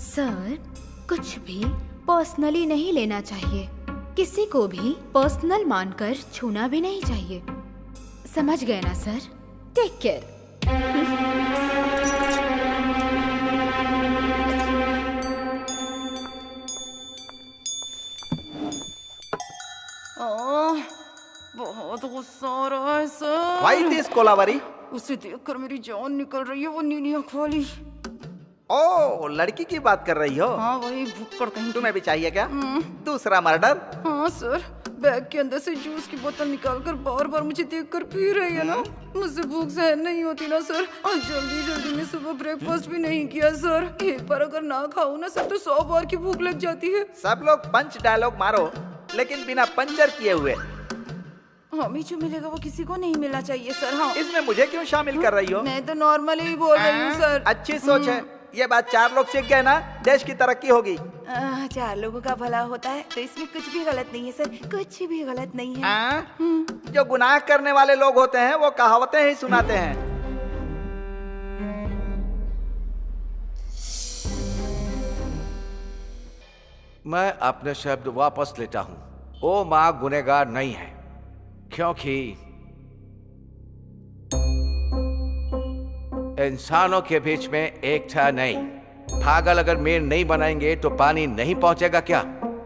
सर, कुछ भी पर्सनली नहीं लेना चाहिए। किसी को भी पर्सनल मानकर छूना भी नहीं चाहिए, समझ गए ना सर? Take care. बहुत गुस्सा आ रहा है सर। Why this Kolaveri? उसे देखकर मेरी जान निकल रही है, वो नीली आँख वाली। ओ, लड़की की बात कर रही हो? हाँ वही भुक्कड़ कहीं। तुम्हें भी चाहिए क्या दूसरा मर्डर? हाँ सर, बैग के अंदर से जूस की बोतल निकालकर बार बार मुझे देखकर पी रही है ना। मुझसे भूख सहन नहीं होती ना सर, और जल्दी जल्दी में सुबह ब्रेकफास्ट भी नहीं किया सर। एक बार अगर ना खाओ ना सर तो 100 बार की भूख लग जाती है। सब लोग पंच डायलॉग मारो, लेकिन बिना पंचर किए हुए। हमें जो मिलेगा वो किसी को नहीं मिलना चाहिए सर। हाँ, इसमें मुझे क्यों शामिल कर रही हो? मैं तो नॉर्मली ही बोल रही हूँ सर। अच्छी सोच है, ये बात 4 लोग सीख गए ना, देश की तरक्की होगी। 4 लोगों का भला होता है तो इसमें कुछ भी गलत नहीं है सर, कुछ भी गलत नहीं है। जो गुनाह करने वाले लोग होते हैं वो कहावतें ही सुनाते हैं। मैं अपने शब्द वापस लेता हूं। वो माँ गुनहगार नहीं है, क्योंकि इंसानों के बीच में एकता नहीं। पागल अगर मेड़ नहीं बनाएंगे तो पानी नहीं पहुंचेगा क्या?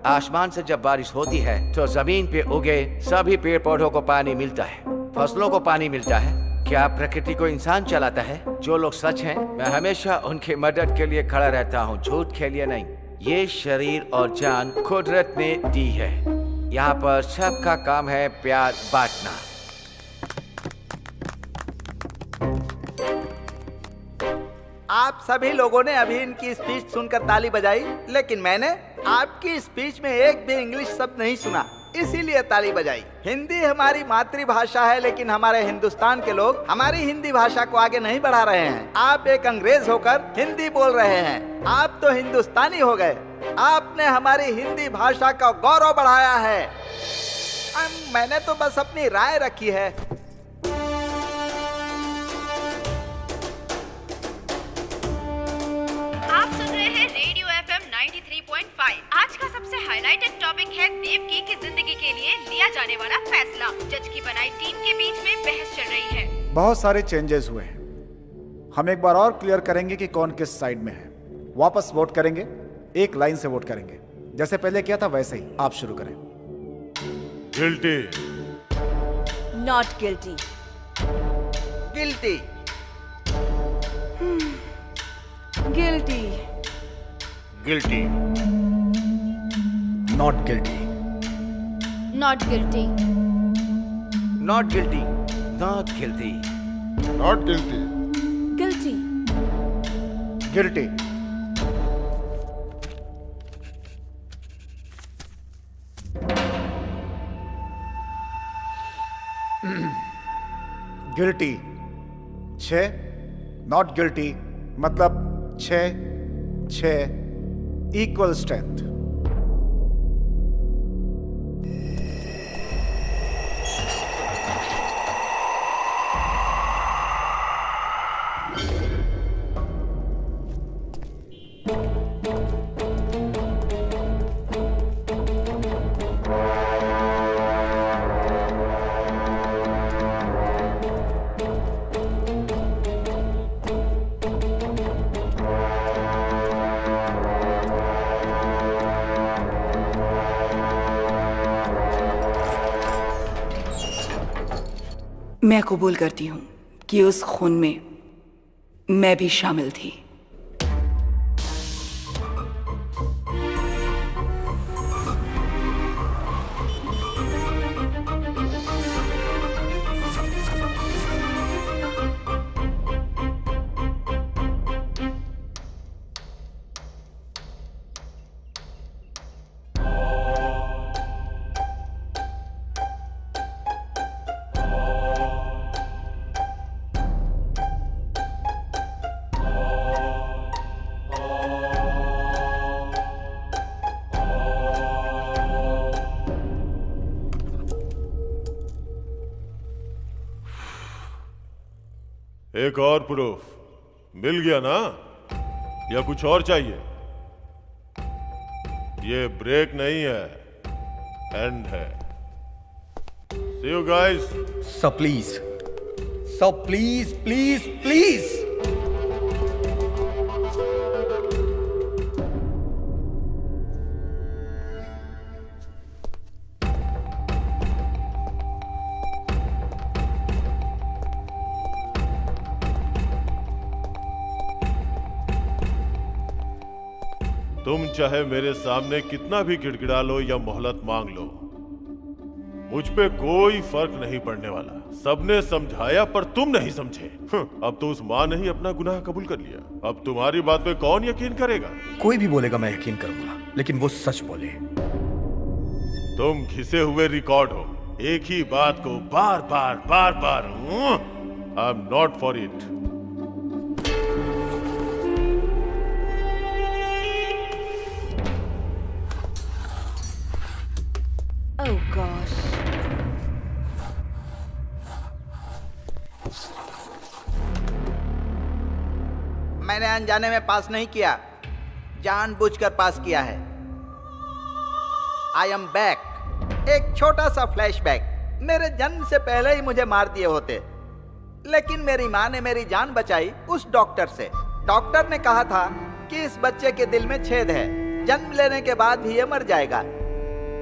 आसमान से जब बारिश होती है तो जमीन पे उगे सभी पेड़ पौधों को पानी मिलता है, फसलों को पानी मिलता है। क्या प्रकृति को इंसान चलाता है? जो लोग सच हैं, मैं हमेशा उनकी मदद के लिए खड़ा रहता हूँ, झूठ के लिए नहीं। ये शरीर और जान कुदरत ने दी है। यहाँ पर सबका काम है प्यार बांटना। आप सभी लोगों ने अभी इनकी स्पीच सुनकर ताली बजाई, लेकिन मैंने आपकी स्पीच में एक भी इंग्लिश शब्द नहीं सुना, इसीलिए ताली बजाई। हिंदी हमारी मातृभाषा है, लेकिन हमारे हिंदुस्तान के लोग हमारी हिंदी भाषा को आगे नहीं बढ़ा रहे हैं। आप एक अंग्रेज होकर हिंदी बोल रहे हैं, आप तो हिंदुस्तानी हो गए। आपने हमारी हिंदी भाषा का गौरव बढ़ाया है। मैंने तो बस अपनी राय रखी है। आप सुन रहे हैं रेडियो FM 93.5। आज का सबसे हाईलाइटेड टॉपिक है देवकी की जिंदगी के लिए लिया जाने वाला फैसला। जज की बनाई टीम के बीच में बहस चल रही है। बहुत सारे चेंजेस हुए हैं। हम एक बार और क्लियर करेंगे कि कौन किस साइड में है। वापस वोट करेंगे, एक लाइन से वोट करेंगे, जैसे पहले किया था वैसे ही। आप शुरू करें। Guilty. Not guilty. Guilty. Guilty. Guilty. Not guilty. Not guilty. Not guilty. Not guilty. Not guilty. Guilty. Guilty. Guilty 6, not guilty मतलब 6 इक्वल स्ट्रेंथ। मैं कबूल करती हूँ कि उस खून में मैं भी शामिल थी। एक और प्रूफ मिल गया ना, या कुछ और चाहिए? ये ब्रेक नहीं है, एंड है। See you guys. सब प्लीज, सब प्लीज प्लीज प्लीज। तुम चाहे मेरे सामने कितना भी गिड़गिड़ा लो या मोहलत मांग लो, मुझ पे कोई फर्क नहीं पड़ने वाला। सबने समझाया पर तुम नहीं समझे। अब तो उस माँ ने ही अपना गुनाह कबूल कर लिया। अब तुम्हारी बात पे कौन यकीन करेगा? कोई भी बोलेगा मैं यकीन करूंगा, लेकिन वो सच बोले। तुम घिसे हुए रिकॉर्ड हो, एक ही बात को बार बार। I am not for it. Oh gosh. मैंने अनजाने में पास नहीं किया, जानबूझकर पास किया है। I am back. एक छोटा सा फ्लैशबैक। मेरे जन्म से पहले ही मुझे मार दिए होते, लेकिन मेरी माँ ने मेरी जान बचाई उस डॉक्टर से। डॉक्टर ने कहा था कि इस बच्चे के दिल में छेद है, जन्म लेने के बाद भी ये मर जाएगा।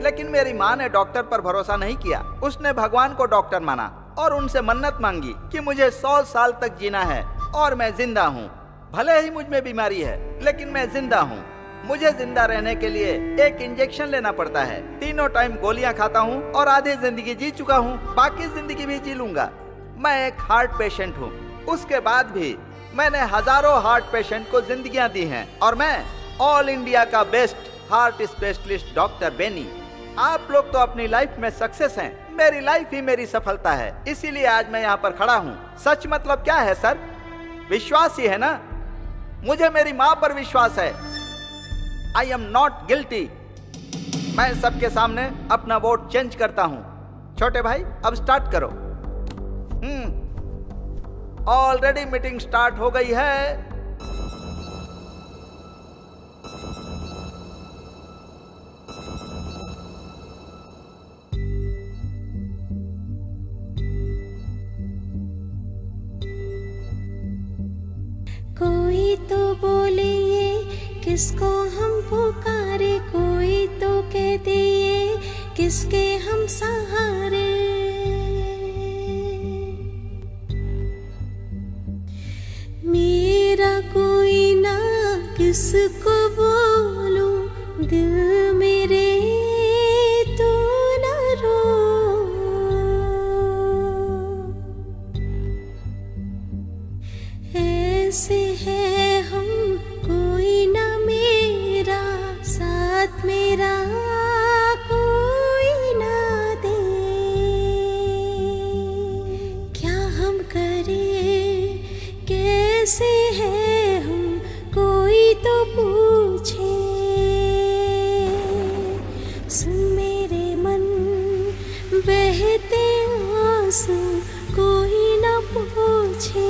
लेकिन मेरी माँ ने डॉक्टर पर भरोसा नहीं किया। उसने भगवान को डॉक्टर माना और उनसे मन्नत मांगी कि मुझे 100 साल तक जीना है और मैं जिंदा हूँ। भले ही मुझ में बीमारी है, लेकिन मैं जिंदा हूँ। मुझे जिंदा रहने के लिए एक इंजेक्शन लेना पड़ता है। तीनों टाइम गोलियां खाता हूँ और आधी जिंदगी जी चुका हूँ, बाकी जिंदगी भी जी लूंगा। मैं एक हार्ट पेशेंट हूँ। उसके बाद भी मैंने हजारों हार्ट पेशेंट को जिंदगियां दी हैं और मैं ऑल इंडिया का best heart specialist doctor Benny. आप लोग तो अपनी लाइफ में सक्सेस हैं, मेरी लाइफ ही मेरी सफलता है। इसीलिए आज मैं यहाँ पर खड़ा हूँ। सच मतलब क्या है सर? विश्वास ही है ना। मुझे मेरी माँ पर विश्वास है। आई एम नॉट गिल्टी। मैं सबके सामने अपना वोट चेंज करता हूँ। छोटे भाई अब स्टार्ट करो। ऑलरेडी मीटिंग स्टार्ट हो गई है। कोई तो बोले ये किसको हम पुकारे, कोई तो कहते ये किसके हम सहारे। मेरा कोई ना किसको बोलूं, दिल मेरे तू ना रो। ऐसे है हम, कोई ना मेरा साथ, मेरा कोई ना दे। क्या हम करें, कैसे है हम, कोई तो पूछे। सुन मेरे मन बहते आंसू, कोई ना पूछे।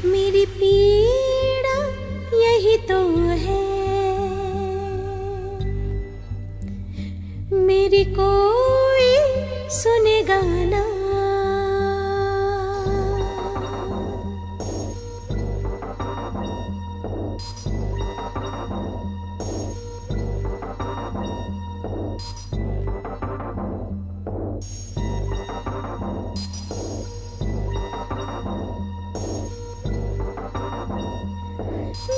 मेरी पीड़ा यही तो है, मेरी कोई सुनेगा ना।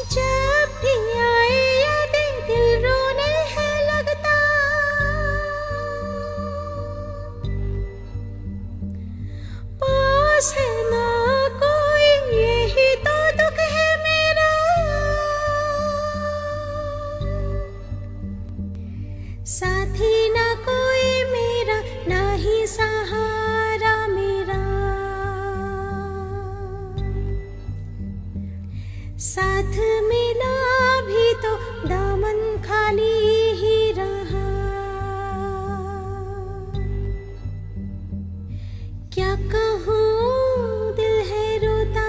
जब भी आए यादें दिल रोने है लगता, पास है ना कोई यही तो दुख है मेरा। साथी ना कोई मेरा, ना ही सहारा मेरा। साथ मिला भी तो दामन खाली ही रहा। क्या कहूँ दिल है रोता,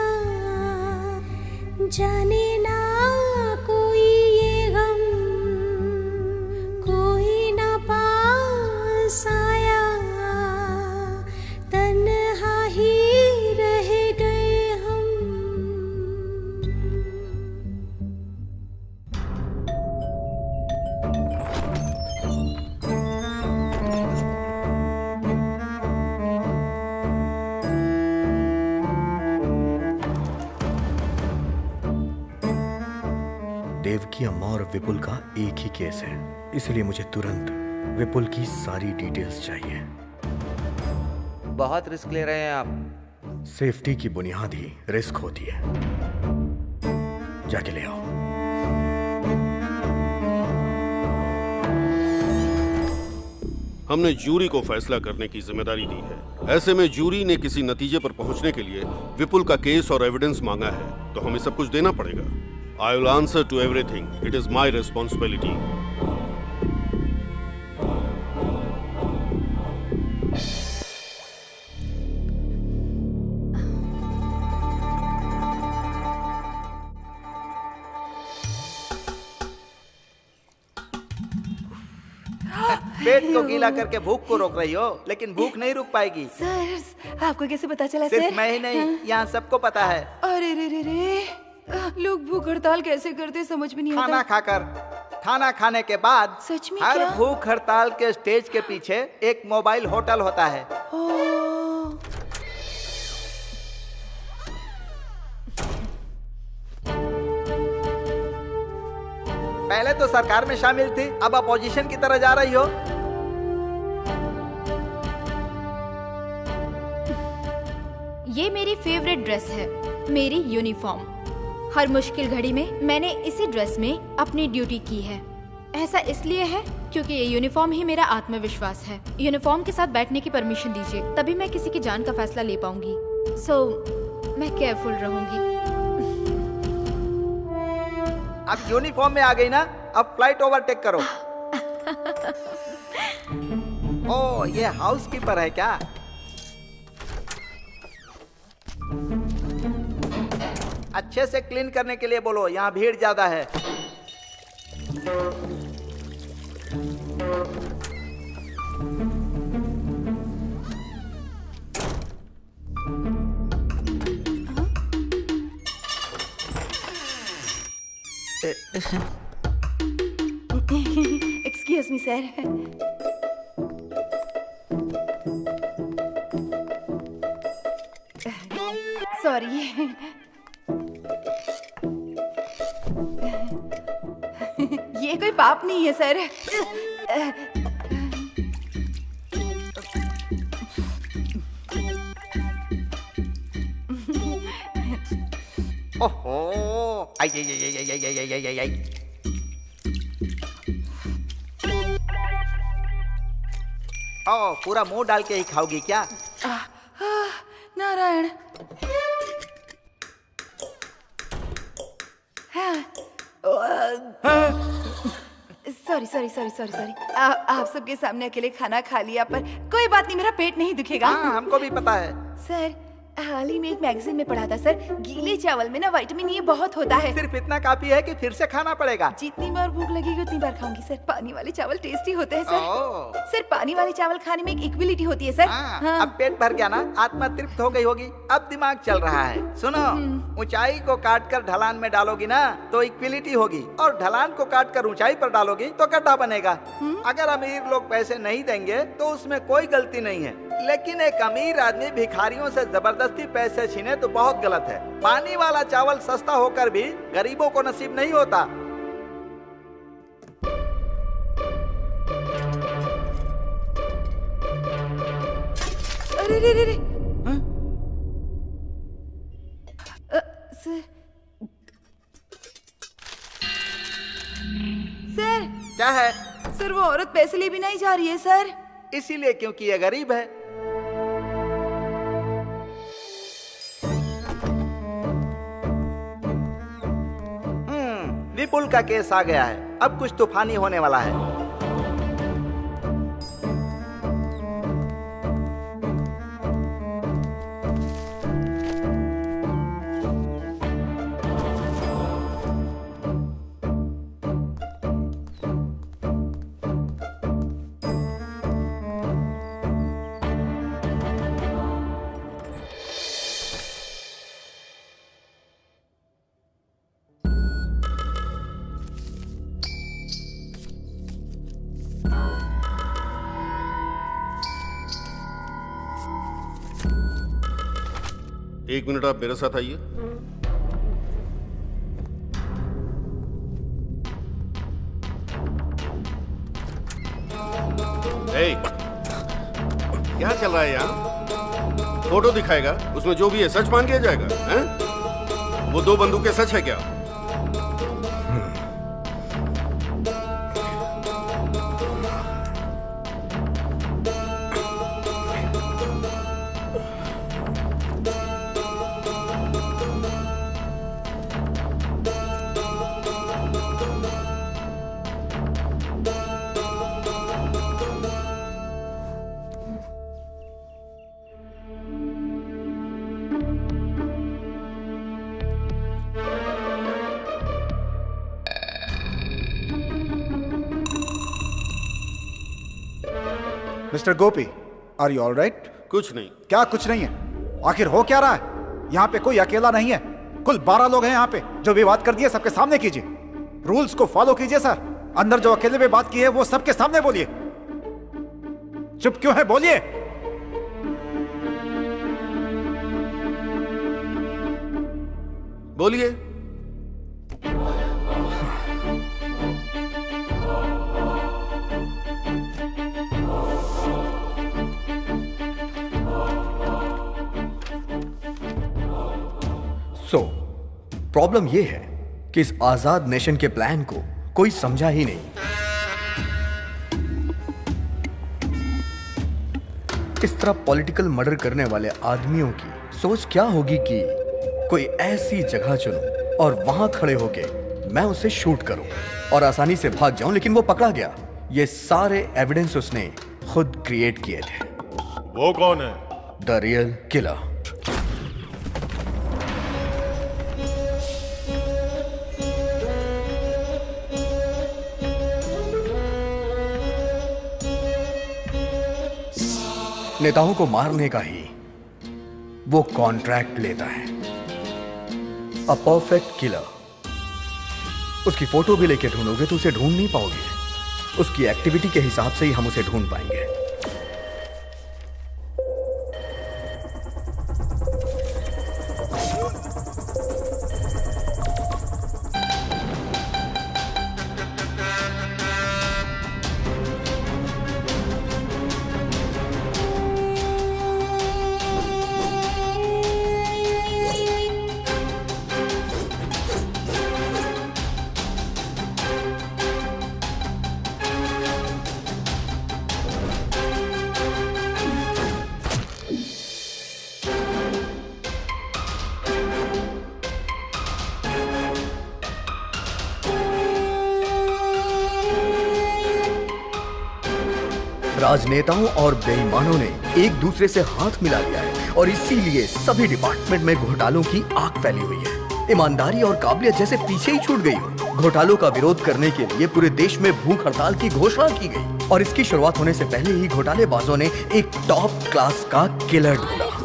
जाने ना कोई ये गम, कोई की अम्मा और विपुल का एक ही केस है, इसलिए मुझे तुरंत विपुल की सारी डिटेल्स चाहिए। बहुत रिस्क ले रहे हैं आप। सेफ्टी की बुनियाद ही रिस्क होती है। जाके ले आओ। हमने जूरी को फैसला करने की जिम्मेदारी दी है। ऐसे में जूरी ने किसी नतीजे पर पहुंचने के लिए विपुल का केस और एविडेंस मांगा है, तो हमें सब कुछ देना पड़ेगा। I will answer to everything. It is my responsibility. पेट को गीला करके भूख को रोक रही हो, लेकिन भूख नहीं रुक पाएगी। सर आपको कैसे पता चला सिर्फ सर? मैं ही नहीं, यहाँ सबको पता है। अरे रे रे रे, लोग भूख हड़ताल कैसे करते समझ में नहीं आता। खाना खाकर, खाना खाने के बाद सच में हर क्या? भूख हड़ताल के स्टेज के पीछे एक मोबाइल होटल होता है। पहले तो सरकार में शामिल थी, अब अपोजिशन की तरह जा रही हो। ये मेरी फेवरेट ड्रेस है, मेरी यूनिफॉर्म। हर मुश्किल घड़ी में मैंने इसी ड्रेस में अपनी ड्यूटी की है। ऐसा इसलिए है क्योंकि ये यूनिफॉर्म ही मेरा आत्मविश्वास है। यूनिफॉर्म के साथ बैठने की परमिशन दीजिए, तभी मैं किसी की जान का फैसला ले पाऊंगी। मैं केयरफुल रहूंगी। अब यूनिफॉर्म में आ गई ना, अब फ्लाइट ओवरटेक करो। ओ, ये हाउसकीपर है क्या? अच्छे से क्लीन करने के लिए बोलो, यहाँ भीड़ ज्यादा है। Excuse me sir. सॉरी। ये कोई पाप नहीं है सर। ओहो, आई आई आई आई आई आई आई आई आई। ओ, पूरा मुंह डाल के ही खाओगी क्या? Narayan. Sorry sorry sorry sorry sorry. आप सबके सामने अकेले खाना खा लिया, पर कोई बात नहीं, मेरा पेट नहीं दुखेगा। हाँ, हमको भी पता है। सर हाल ही में एक मैगजीन में पढ़ा था सर, गीले चावल में ना विटामिन ए बहुत होता है। सिर्फ इतना काफी है कि फिर से खाना पड़ेगा। जितनी बार भूख लगेगी उतनी बार खाऊंगी सर। पानी वाले चावल टेस्टी होते हैं सर। सर पानी वाले चावल खाने में एक इक्विलिटी होती है सर। हाँ। अब पेट भर गया ना, आत्मा तृप्त हो गई होगी, अब दिमाग चल रहा है। सुनो, ऊंचाई को काट कर ढलान में डालोगी ना तो इक्विलिटी होगी, और ढलान को काट कर ऊंचाई पर डालोगी तो गड्ढा बनेगा। अगर अमीर लोग पैसे नहीं देंगे तो उसमें कोई गलती नहीं है, लेकिन एक अमीर आदमी भिखारियों से जबरदस्ती पैसे छीने तो बहुत गलत है। पानी वाला चावल सस्ता होकर भी गरीबों को नसीब नहीं होता। अरे रे रे रे। सर क्या है? सर वो औरत पैसे लिए भी नहीं जा रही है सर। इसीलिए क्योंकि ये गरीब है। विपुल का केस आ गया है, अब कुछ तूफानी होने वाला है। एक मिनट, आप मेरे साथ आइए। ए, क्या चल रहा है यहाँ? फोटो दिखाएगा, उसमें जो भी है सच मान लिया जाएगा, हैं? वो 2 बंदूकें सच है क्या? Mister Gopi, are you all right? कुछ नहीं। क्या कुछ नहीं है? आखिर हो क्या रहा है? यहाँ पे कोई अकेला नहीं है, कुल 12 लोग हैं यहाँ पे। जो भी बात कर दी है सबके सामने कीजिए। रूल्स को फॉलो कीजिए सर। अंदर जो अकेले में बात की है वो सबके सामने बोलिए। चुप क्यों है? बोलिए। बोलिए। सो प्रॉब्लम यह है कि इस आजाद नेशन के प्लान को कोई समझा ही नहीं। इस तरह पॉलिटिकल मर्डर करने वाले आदमियों की सोच क्या होगी कि कोई ऐसी जगह चुनूं और वहां खड़े होके मैं उसे शूट करूं और आसानी से भाग जाऊं, लेकिन वो पकड़ा गया। ये सारे एविडेंस उसने खुद क्रिएट किए थे। वो कौन है? The real killer. नेताओं को मारने का ही वो कॉन्ट्रैक्ट लेता है। A perfect killer. उसकी फोटो भी लेके ढूंढोगे तो उसे ढूंढ नहीं पाओगे। उसकी एक्टिविटी के हिसाब से ही हम उसे ढूंढ पाएंगे। राजनेताओं और बेईमानों ने एक दूसरे से हाथ मिला लिया है और इसीलिए सभी डिपार्टमेंट में घोटालों की आग फैली हुई है। ईमानदारी और काबिलियत जैसे पीछे ही छूट गई हो। घोटालों का विरोध करने के लिए पूरे देश में भूख हड़ताल की घोषणा की गई और इसकी शुरुआत होने से पहले ही घोटालेबाजों ने एक टॉप क्लास का किलर ढूंढा।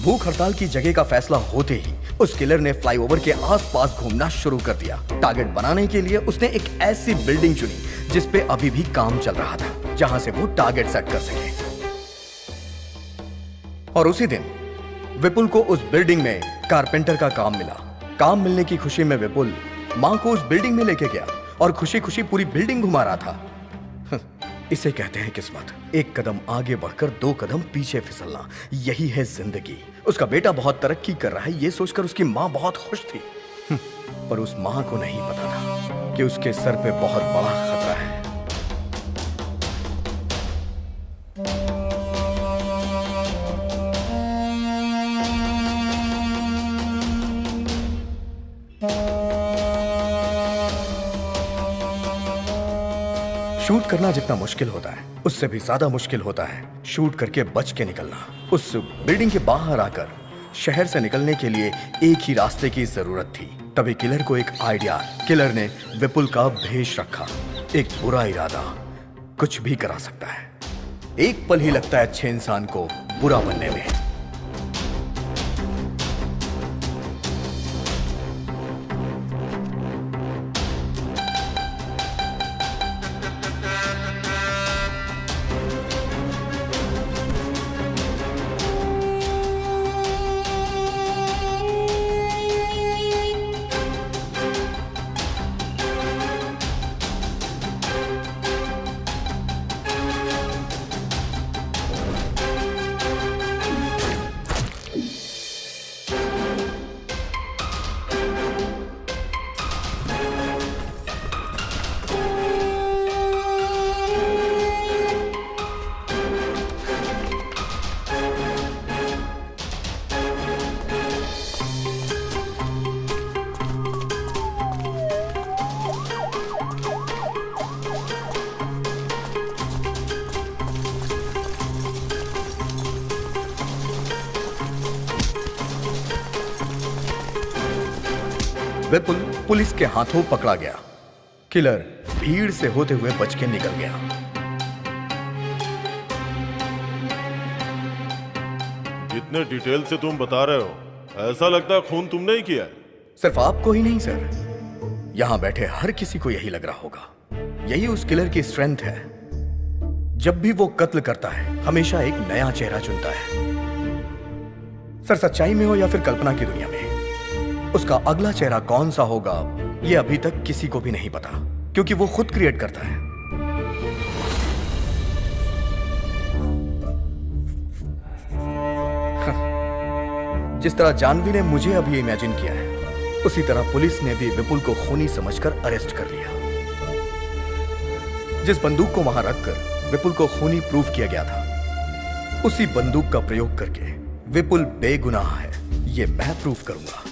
भूख हड़ताल की जगह का फैसला होते ही उस किलर ने फ्लाईओवर के आसपास घूमना शुरू कर दिया। टारगेट बनाने के लिए उसने एक ऐसी बिल्डिंग चुनी जिस पे अभी भी काम चल रहा था, जहां से वो टारगेट सेट कर सके। और उसी दिन विपुल को उस बिल्डिंग में कारपेंटर का काम मिला। काम मिलने की खुशी में विपुल मां को उस बिल्डिंग में लेके गया और खुशी खुशी पूरी बिल्डिंग घुमा रहा था। इसे कहते हैं किस्मत। एक कदम आगे बढ़कर 2 कदम पीछे फिसलना, यही है जिंदगी। उसका बेटा बहुत तरक्की कर रहा है, ये सोचकर उसकी मां बहुत खुश थी। पर उस मां को नहीं पता था कि उसके सर पे बहुत बड़ा खतरा है। शूट करना जितना मुश्किल होता है, उससे भी ज्यादा मुश्किल होता है शूट करके बच के निकलना। उस बिल्डिंग के बाहर आकर शहर से निकलने के लिए एक ही रास्ते की जरूरत थी। तभी किलर को एक आइडिया। किलर ने विपुल का भेष रखा। एक बुरा इरादा कुछ भी करा सकता है। एक पल ही लगता है अच्छे इंसान को बुरा बनने में। विपुल पुलिस के हाथों पकड़ा गया। किलर भीड़ से होते हुए बच के निकल गया। जितने डिटेल से तुम बता रहे हो, ऐसा लगता है खून तुमने ही किया है। सिर्फ आपको ही नहीं सर, यहां बैठे हर किसी को यही लग रहा होगा। यही उस किलर की स्ट्रेंथ है। जब भी वो कत्ल करता है, हमेशा एक नया चेहरा चुनता है। सर, सच्चाई में हो या फिर कल्पना की दुनिया में, उसका अगला चेहरा कौन सा होगा ये अभी तक किसी को भी नहीं पता, क्योंकि वो खुद क्रिएट करता है। जिस तरह जानवी ने मुझे अभी इमेजिन किया है, उसी तरह पुलिस ने भी विपुल को खूनी समझकर अरेस्ट कर लिया। जिस बंदूक को वहां रखकर विपुल को खूनी प्रूव किया गया था, उसी बंदूक का प्रयोग करके विपुल बेगुनाह है ये मैं प्रूव करूंगा।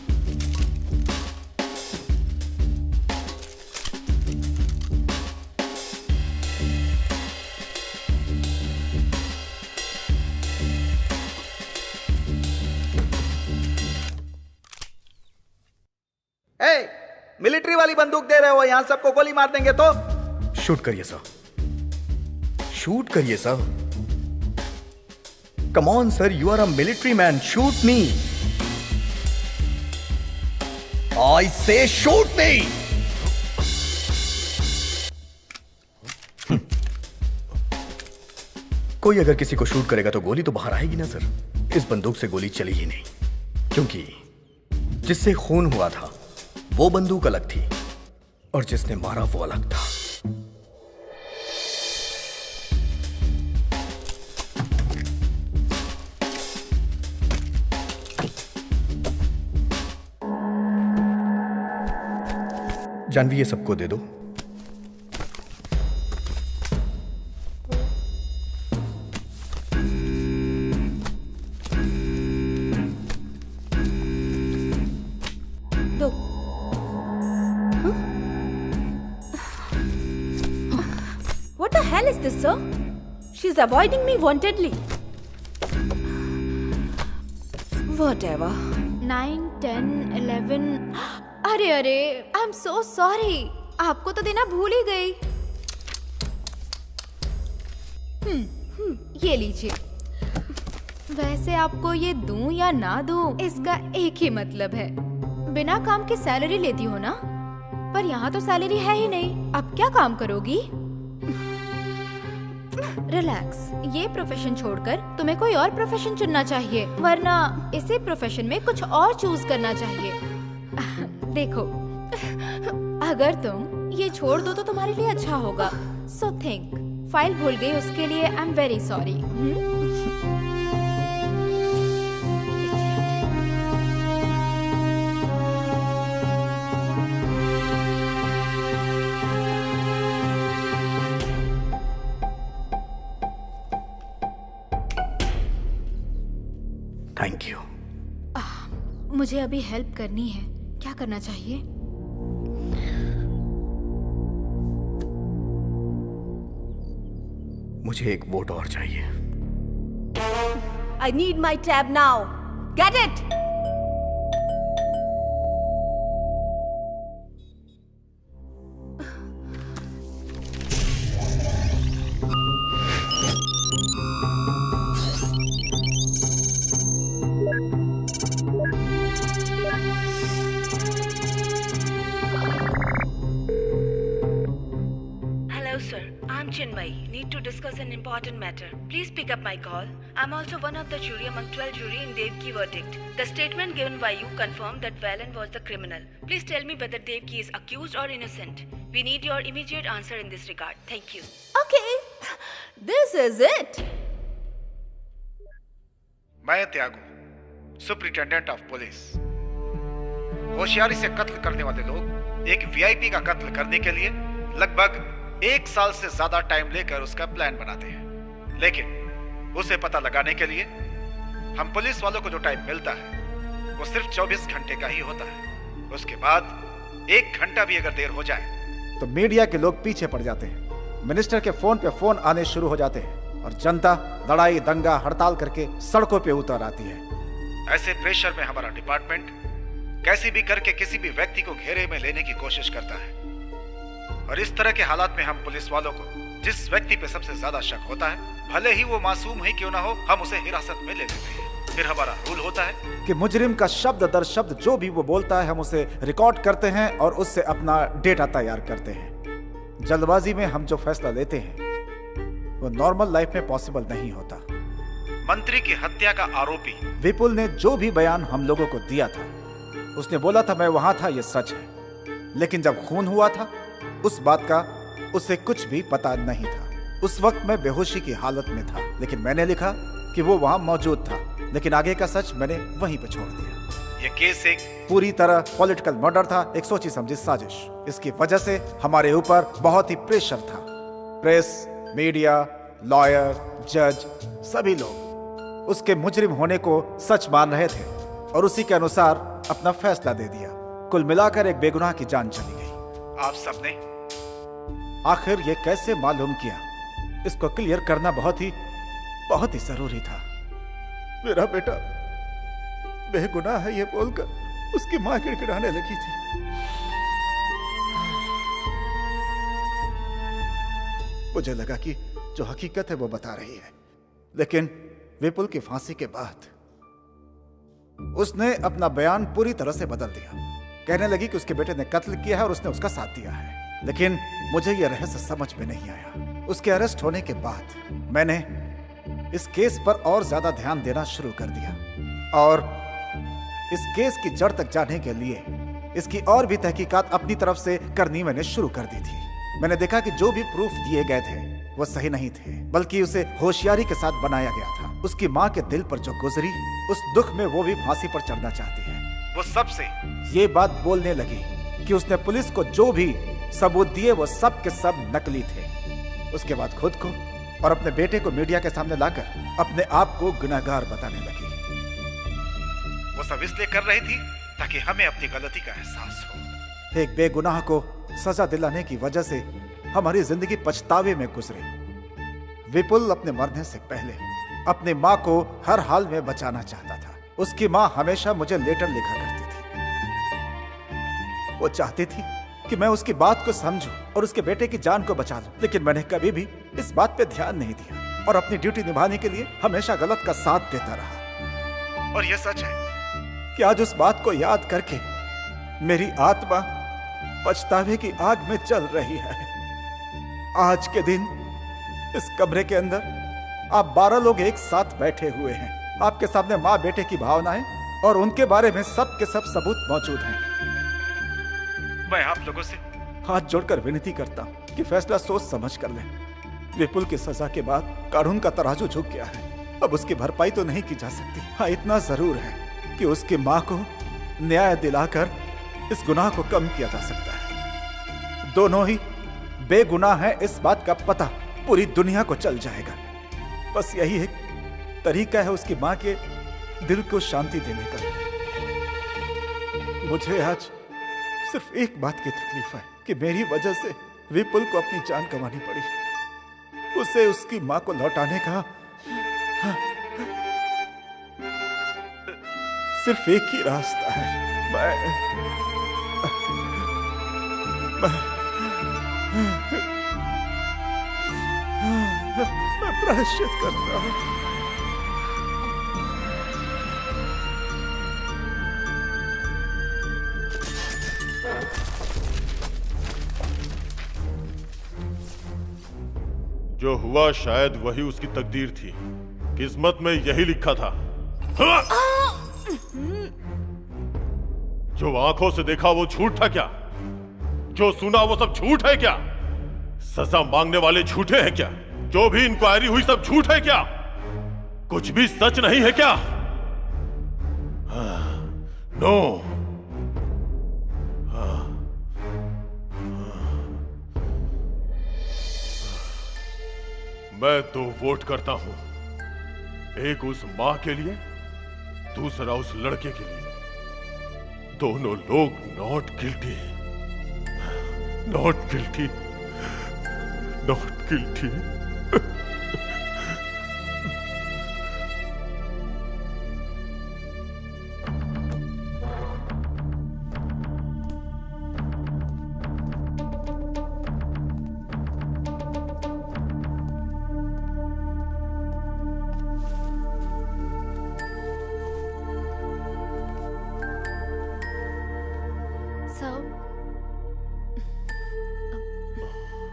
मिलिट्री वाली बंदूक दे रहे हो, यहां सबको गोली मार देंगे तो। शूट करिए सर, शूट करिए sir. Come on sir, you are a military man, shoot me. I say shoot मी। कोई अगर किसी को शूट करेगा तो गोली तो बाहर आएगी ना सर। इस बंदूक से गोली चली ही नहीं, क्योंकि जिससे खून हुआ था वो बंदूक अलग थी और जिसने मारा वो अलग था। जानवी, ये सबको दे दो। What the hell is this, sir? She's avoiding me wantedly. Whatever. 9, 10, 11। अरे अरे, आई एम सो सॉरी, आपको तो देना भूल ही गई। ये लीजिए। वैसे आपको ये दूं या ना दूं, इसका एक ही मतलब है, बिना काम की सैलरी लेती हो ना। पर यहाँ तो सैलरी है ही नहीं, अब क्या काम करोगी? रिलैक्स, ये प्रोफेशन छोड़कर तुम्हें कोई और प्रोफेशन चुनना चाहिए, वरना इसी प्रोफेशन में कुछ और चूज करना चाहिए। देखो, अगर तुम ये छोड़ दो तो तुम्हारे लिए अच्छा होगा। So think. फाइल भूल गई, उसके लिए I am very sorry. Thank you. मुझे अभी हेल्प करनी है, क्या करना चाहिए? मुझे एक वोट और चाहिए। I need my tab now. Get it? Hello, sir. I'm Chinmay. Need to discuss an important matter. Please pick up my call. I'm also one of the jury among 12 jury in Devki verdict. The statement given by you confirmed that Valen was the criminal. Please tell me whether Devki is accused or innocent. We need your immediate answer in this regard. Thank you. Okay. This is it. मैं त्यागू, superintendent of police. होशियारी से कत्ल करने वाले लोग एक VIP का कत्ल करने के लिए लगभग 1 साल से ज्यादा टाइम लेकर उसका प्लान बनाते हैं, लेकिन उसे पता लगाने के लिए हम पुलिस वालों को जो टाइम मिलता है वो सिर्फ 24 घंटे का ही होता है। उसके बाद 1 घंटा भी अगर देर हो जाए तो मीडिया के लोग पीछे पड़ जाते हैं, मिनिस्टर के फोन पे फोन आने शुरू हो जाते हैं और जनता लड़ाई दंगा हड़ताल करके सड़कों पे उतर आती है। ऐसे प्रेशर में हमारा डिपार्टमेंट कैसे भी करके किसी भी व्यक्ति को घेरे में लेने की कोशिश करता है, और इस तरह के हालात में हम पुलिस वालों को जिस व्यक्ति पे सबसे ज्यादा शक होता है, भले ही वो मासूम ही क्यों ना हो, हम उसे हिरासत में ले लेते हैं। फिर हमारा रूल होता है कि मुजरिम का शब्द दर शब्द जो भी वो बोलता है हम उसे रिकॉर्ड करते हैं और उससे अपना डेटा तैयार करते हैं। जल्दबाजी में हम जो फैसला लेते हैं वो नॉर्मल लाइफ में पॉसिबल नहीं होता। मंत्री की हत्या का आरोपी विपुल ने जो भी बयान हम लोगों को दिया था, उसने बोला था मैं वहां था, ये सच है, लेकिन जब खून हुआ था उस बात का उसे कुछ भी पता नहीं था। उस वक्त मैं बेहोशी की हालत में था, लेकिन मैंने लिखा कि वो वहां मौजूद था, लेकिन आगे का सच मैंने वहीं पे छोड़ दिया। ये केस एक पूरी तरह पॉलिटिकल मर्डर था, एक सोची समझी साजिश। इसकी वजह से हमारे ऊपर बहुत ही प्रेशर था। प्रेस, मीडिया, लॉयर, जज, सभी लोग उसके मुजरिम होने को सच मान रहे थे और उसी के अनुसार अपना फैसला दे दिया। कुल मिलाकर एक बेगुनाह की जान चली गई। आप सबने आखिर ये कैसे मालूम किया, इसको क्लियर करना बहुत ही जरूरी था। मेरा बेटा बेगुनाह है ये बोलकर उसकी मां गिड़गिड़ाने लगी थी। मुझे लगा कि जो हकीकत है वो बता रही है, लेकिन विपुल की फांसी के बाद उसने अपना बयान पूरी तरह से बदल दिया। कहने लगी कि उसके बेटे ने कत्ल किया है और उसने उसका साथ दिया है, लेकिन मुझे यह रहस्य समझ में नहीं आया। उसके अरेस्ट होने के बाद मैंने इस केस पर और ज्यादा ध्यान देना शुरू कर दिया और इस केस की जड़ तक जाने के लिए इसकी और भी तहकीकात अपनी तरफ से करनी मैंने शुरू कर दी थी। मैंने देखा कि जो भी प्रूफ दिए गए थे वो सही नहीं थे, बल्कि उसे होशियारी के साथ बनाया गया था। उसकी माँ के दिल पर जो गुजरी, उस दुख में वो भी फांसी पर चढ़ना चाहती है। वो सबसे ये बात बोलने लगी कि उसने पुलिस को जो भी सबूत दिए वो सब के सब नकली थे। उसके बाद खुद को और अपने बेटे को मीडिया के सामने लाकर अपने आप को गुनहगार बताने लगी। वो सब इसलिए कर रही थी ताकि हमें अपनी गलती का एहसास हो। एक बेगुनाह को सजा दिलाने की वजह से हमारी जिंदगी पछतावे में गुजरी। विपुल अपने मरने से पहले अपनी माँ को हर हाल में बचाना चाहता था, उसकी माँ हमेशा मुझे लेटर लिखा करती थी। वो चाहती थी कि मैं उसकी बात को समझूं और उसके बेटे की जान को बचा लूं, लेकिन मैंने कभी भी इस बात पे ध्यान नहीं दिया और अपनी ड्यूटी निभाने के लिए हमेशा गलत का साथ देता रहा। और यह सच है कि आज उस बात को याद करके मेरी आत्मा पछतावे की आग में चल रही है। आज के दिन इस कमरे के अंदर आप 12 लोग एक साथ बैठे हुए हैं। आपके सामने माँ बेटे की भावनाएं और उनके बारे में सब के सब सबूत मौजूद हैं। मैं आप लोगों से हाथ जोड़कर विनती करता हूं कि फैसला सोच समझ कर लें। विपुल की सजा के बाद कानून का तराजू झुक गया है। अब उसकी भरपाई तो नहीं की जा सकती। हाँ, इतना जरूर है कि उसकी माँ को न्याय दिलाकर इस गुनाह को कम किया जा सकता है। दोनों ही बेगुनाह हैं, इस बात का पता पूरी दुनिया को चल जाएगा। बस यही एक तरीका है उसकी माँ के दिल को शांति देने का। मुझे आज सिर्फ एक बात की तकलीफ है कि मेरी वजह से विपुल को अपनी जान गंवानी पड़ी। उसे उसकी माँ को लौटाने का सिर्फ एक ही रास्ता है। मैं प्रायश्चित करता हूं। जो हुआ शायद वही उसकी तकदीर थी। किस्मत में यही लिखा था। जो आंखों से देखा वो झूठ था क्या? जो सुना वो सब झूठ है क्या? सजा मांगने वाले झूठे हैं क्या? जो भी इंक्वायरी हुई सब झूठ है क्या? कुछ भी सच नहीं है क्या? नो। मैं 2 वोट करता हूं, एक उस मां के लिए, दूसरा उस लड़के के लिए। दोनों लोग not guilty, not guilty, not guilty.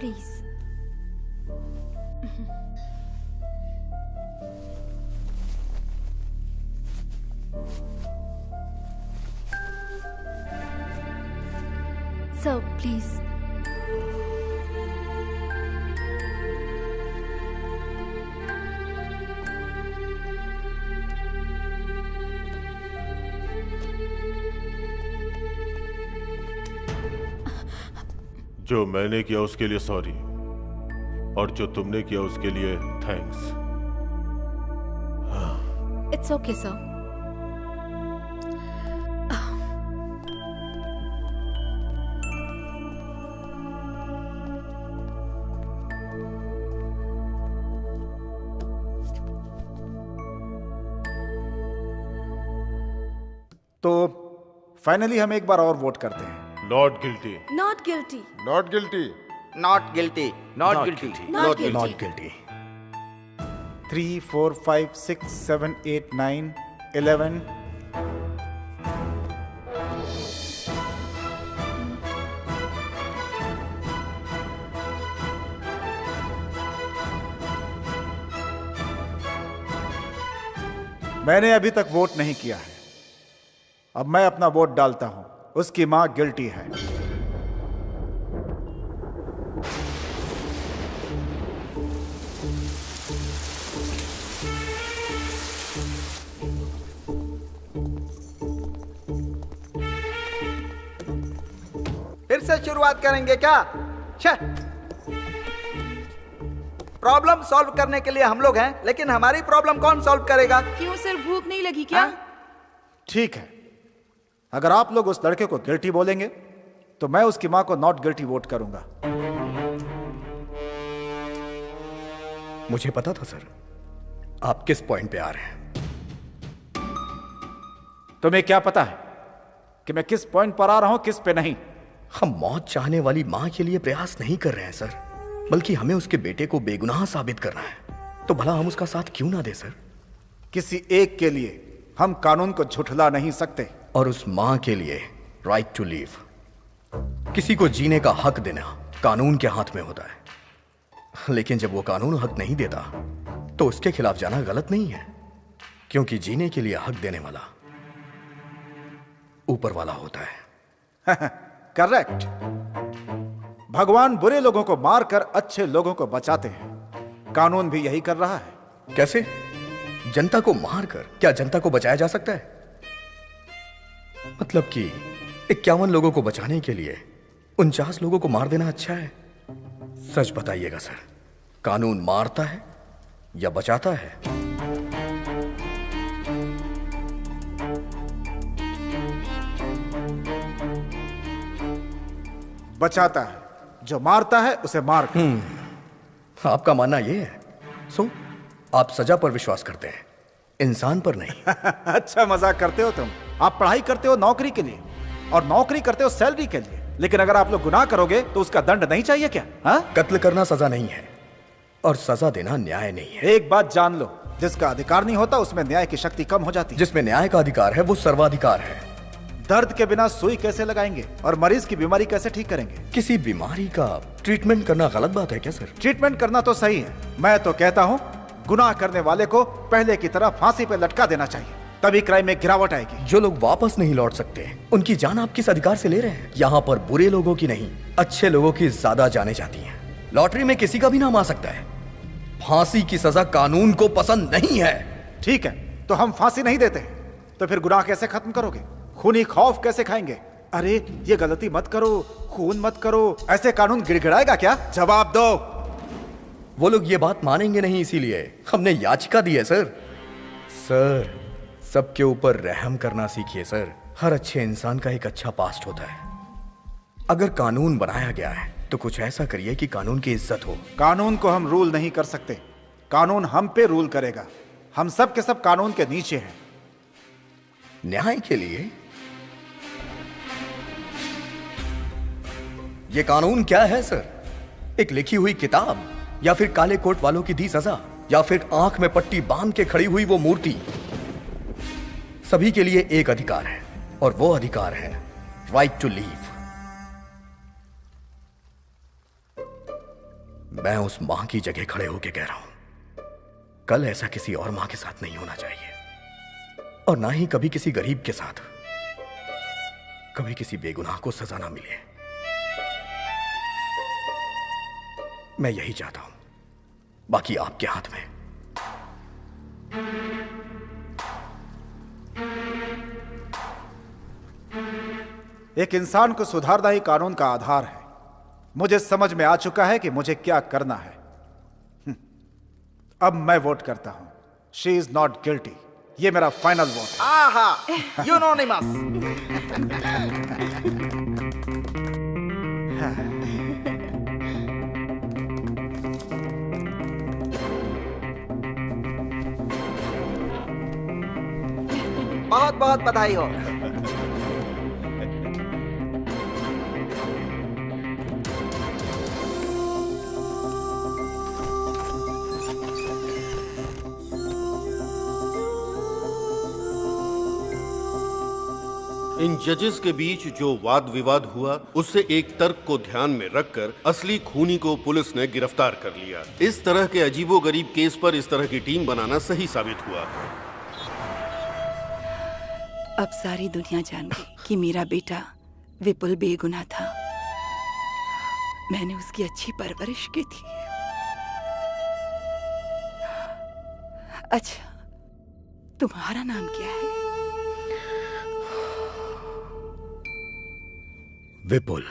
Please. Sir, please. जो मैंने किया उसके लिए सॉरी, और जो तुमने किया उसके लिए थैंक्स। It's okay, sir. तो फाइनली हम एक बार और वोट करते हैं। Not guilty, not guilty, not guilty, not guilty, not guilty, not guilty. Not guilty. 3, 4, 5, 6, 7, 8, 9, 11। मैंने अभी तक वोट नहीं किया है। अब मैं अपना वोट डालता हूं। उसकी मां गिल्टी है। फिर से शुरुआत करेंगे क्या? प्रॉब्लम सॉल्व करने के लिए हम लोग हैं, लेकिन हमारी प्रॉब्लम कौन सॉल्व करेगा? क्यों सर, भूख नहीं लगी क्या? ठीक है, अगर आप लोग उस लड़के को गिल्टी बोलेंगे तो मैं उसकी मां को नॉट गिल्टी वोट करूंगा। मुझे पता था सर आप किस पॉइंट पे आ रहे हैं। तुम्हें क्या पता है कि मैं किस पॉइंट पर आ रहा हूं, किस पे नहीं? हम मौत चाहने वाली मां के लिए प्रयास नहीं कर रहे हैं सर, बल्कि हमें उसके बेटे को बेगुनाह साबित करना है। तो भला हम उसका साथ क्यों ना दे सर? किसी एक के लिए हम कानून को झुठला नहीं सकते। और उस मां के लिए राइट टू लीव, किसी को जीने का हक देना कानून के हाथ में होता है। लेकिन जब वो कानून हक नहीं देता तो उसके खिलाफ जाना गलत नहीं है, क्योंकि जीने के लिए हक देने वाला ऊपर वाला होता है। करेक्ट। भगवान बुरे लोगों को मारकर अच्छे लोगों को बचाते हैं। कानून भी यही कर रहा है। कैसे? जनता को मारकर क्या जनता को बचाया जा सकता है? मतलब कि 51 लोगों को बचाने के लिए 49 लोगों को मार देना अच्छा है? सच बताइएगा सर, कानून मारता है या बचाता है? बचाता है। जो मारता है उसे मार। आपका मानना यह है? सो आप सजा पर विश्वास करते हैं, इंसान पर नहीं। अच्छा मजाक करते हो तुम। आप पढ़ाई करते हो नौकरी के लिए, और नौकरी करते हो सैलरी के लिए, लेकिन अगर आप लोग गुनाह करोगे तो उसका दंड नहीं चाहिए क्या? हाँ? कत्ल करना सजा नहीं है और सजा देना न्याय नहीं है। एक बात जान लो, जिसका अधिकार नहीं होता उसमें न्याय की शक्ति कम हो जाती है। जिसमें न्याय का अधिकार है वो सर्वाधिकार है। दर्द के बिना सुई कैसे लगाएंगे और मरीज की बीमारी कैसे ठीक करेंगे? किसी बीमारी का ट्रीटमेंट करना गलत बात है क्या सर? ट्रीटमेंट करना तो सही है। मैं तो कहता हूँ गुनाह करने वाले को पहले की तरह फांसी पे लटका देना चाहिए, तभी क्राइम में गिरावट आएगी। जो लोग वापस नहीं लौट सकते, उनकी जान आप किस अधिकार से ले रहे हैं? यहाँ पर बुरे लोगों की नहीं, अच्छे लोगों की ज्यादा जाने जाती हैं। लॉटरी में किसी का भी नाम आ सकता है। फांसी की सजा कानून को पसंद नहीं है। ठीक है, तो हम फांसी नहीं देते, तो फिर गुनाह कैसे खत्म करोगे? खूनी खौफ कैसे खाएंगे? अरे ये गलती मत करो, खून मत करो, ऐसे कानून गिड़गिड़ाएगा क्या? जवाब दो। वो लोग ये बात मानेंगे नहीं, इसीलिए हमने याचिका दी है सर। सर, सबके ऊपर रहम करना सीखिए सर। हर अच्छे इंसान का एक अच्छा पास्ट होता है। अगर कानून बनाया गया है तो कुछ ऐसा करिए कि कानून की इज्जत हो। कानून को हम रूल नहीं कर सकते, कानून हम पे रूल करेगा। हम सब के सब कानून के नीचे हैं। न्याय के लिए ये कानून क्या है सर? एक लिखी हुई किताब, या फिर काले कोट वालों की दी सजा, या फिर आंख में पट्टी बांध के खड़ी हुई वो मूर्ति? सभी के लिए एक अधिकार है, और वो अधिकार है राइट टू लीव। मैं उस मां की जगह खड़े होकर कह रहा हूं, कल ऐसा किसी और मां के साथ नहीं होना चाहिए, और ना ही कभी किसी गरीब के साथ, कभी किसी बेगुनाह को सजा ना मिले। मैं यही चाहता हूं, बाकी आपके हाथ में। एक इंसान को सुधारना ही कानून का आधार है। मुझे समझ में आ चुका है कि मुझे क्या करना है। अब मैं वोट करता हूं। She is not guilty. ये मेरा फाइनल वोट है। आहा, यूनोनिमस। बहुत बहुत बधाई हो। इन जजेस के बीच जो वाद विवाद हुआ, उससे एक तर्क को ध्यान में रखकर असली खूनी को पुलिस ने गिरफ्तार कर लिया। इस तरह के अजीबोगरीब केस पर इस तरह की टीम बनाना सही साबित हुआ। अब सारी दुनिया जान गई कि मेरा बेटा विपुल बेगुनाह था। मैंने उसकी अच्छी परवरिश की थी। अच्छा, तुम्हारा नाम क्या है? विपुल।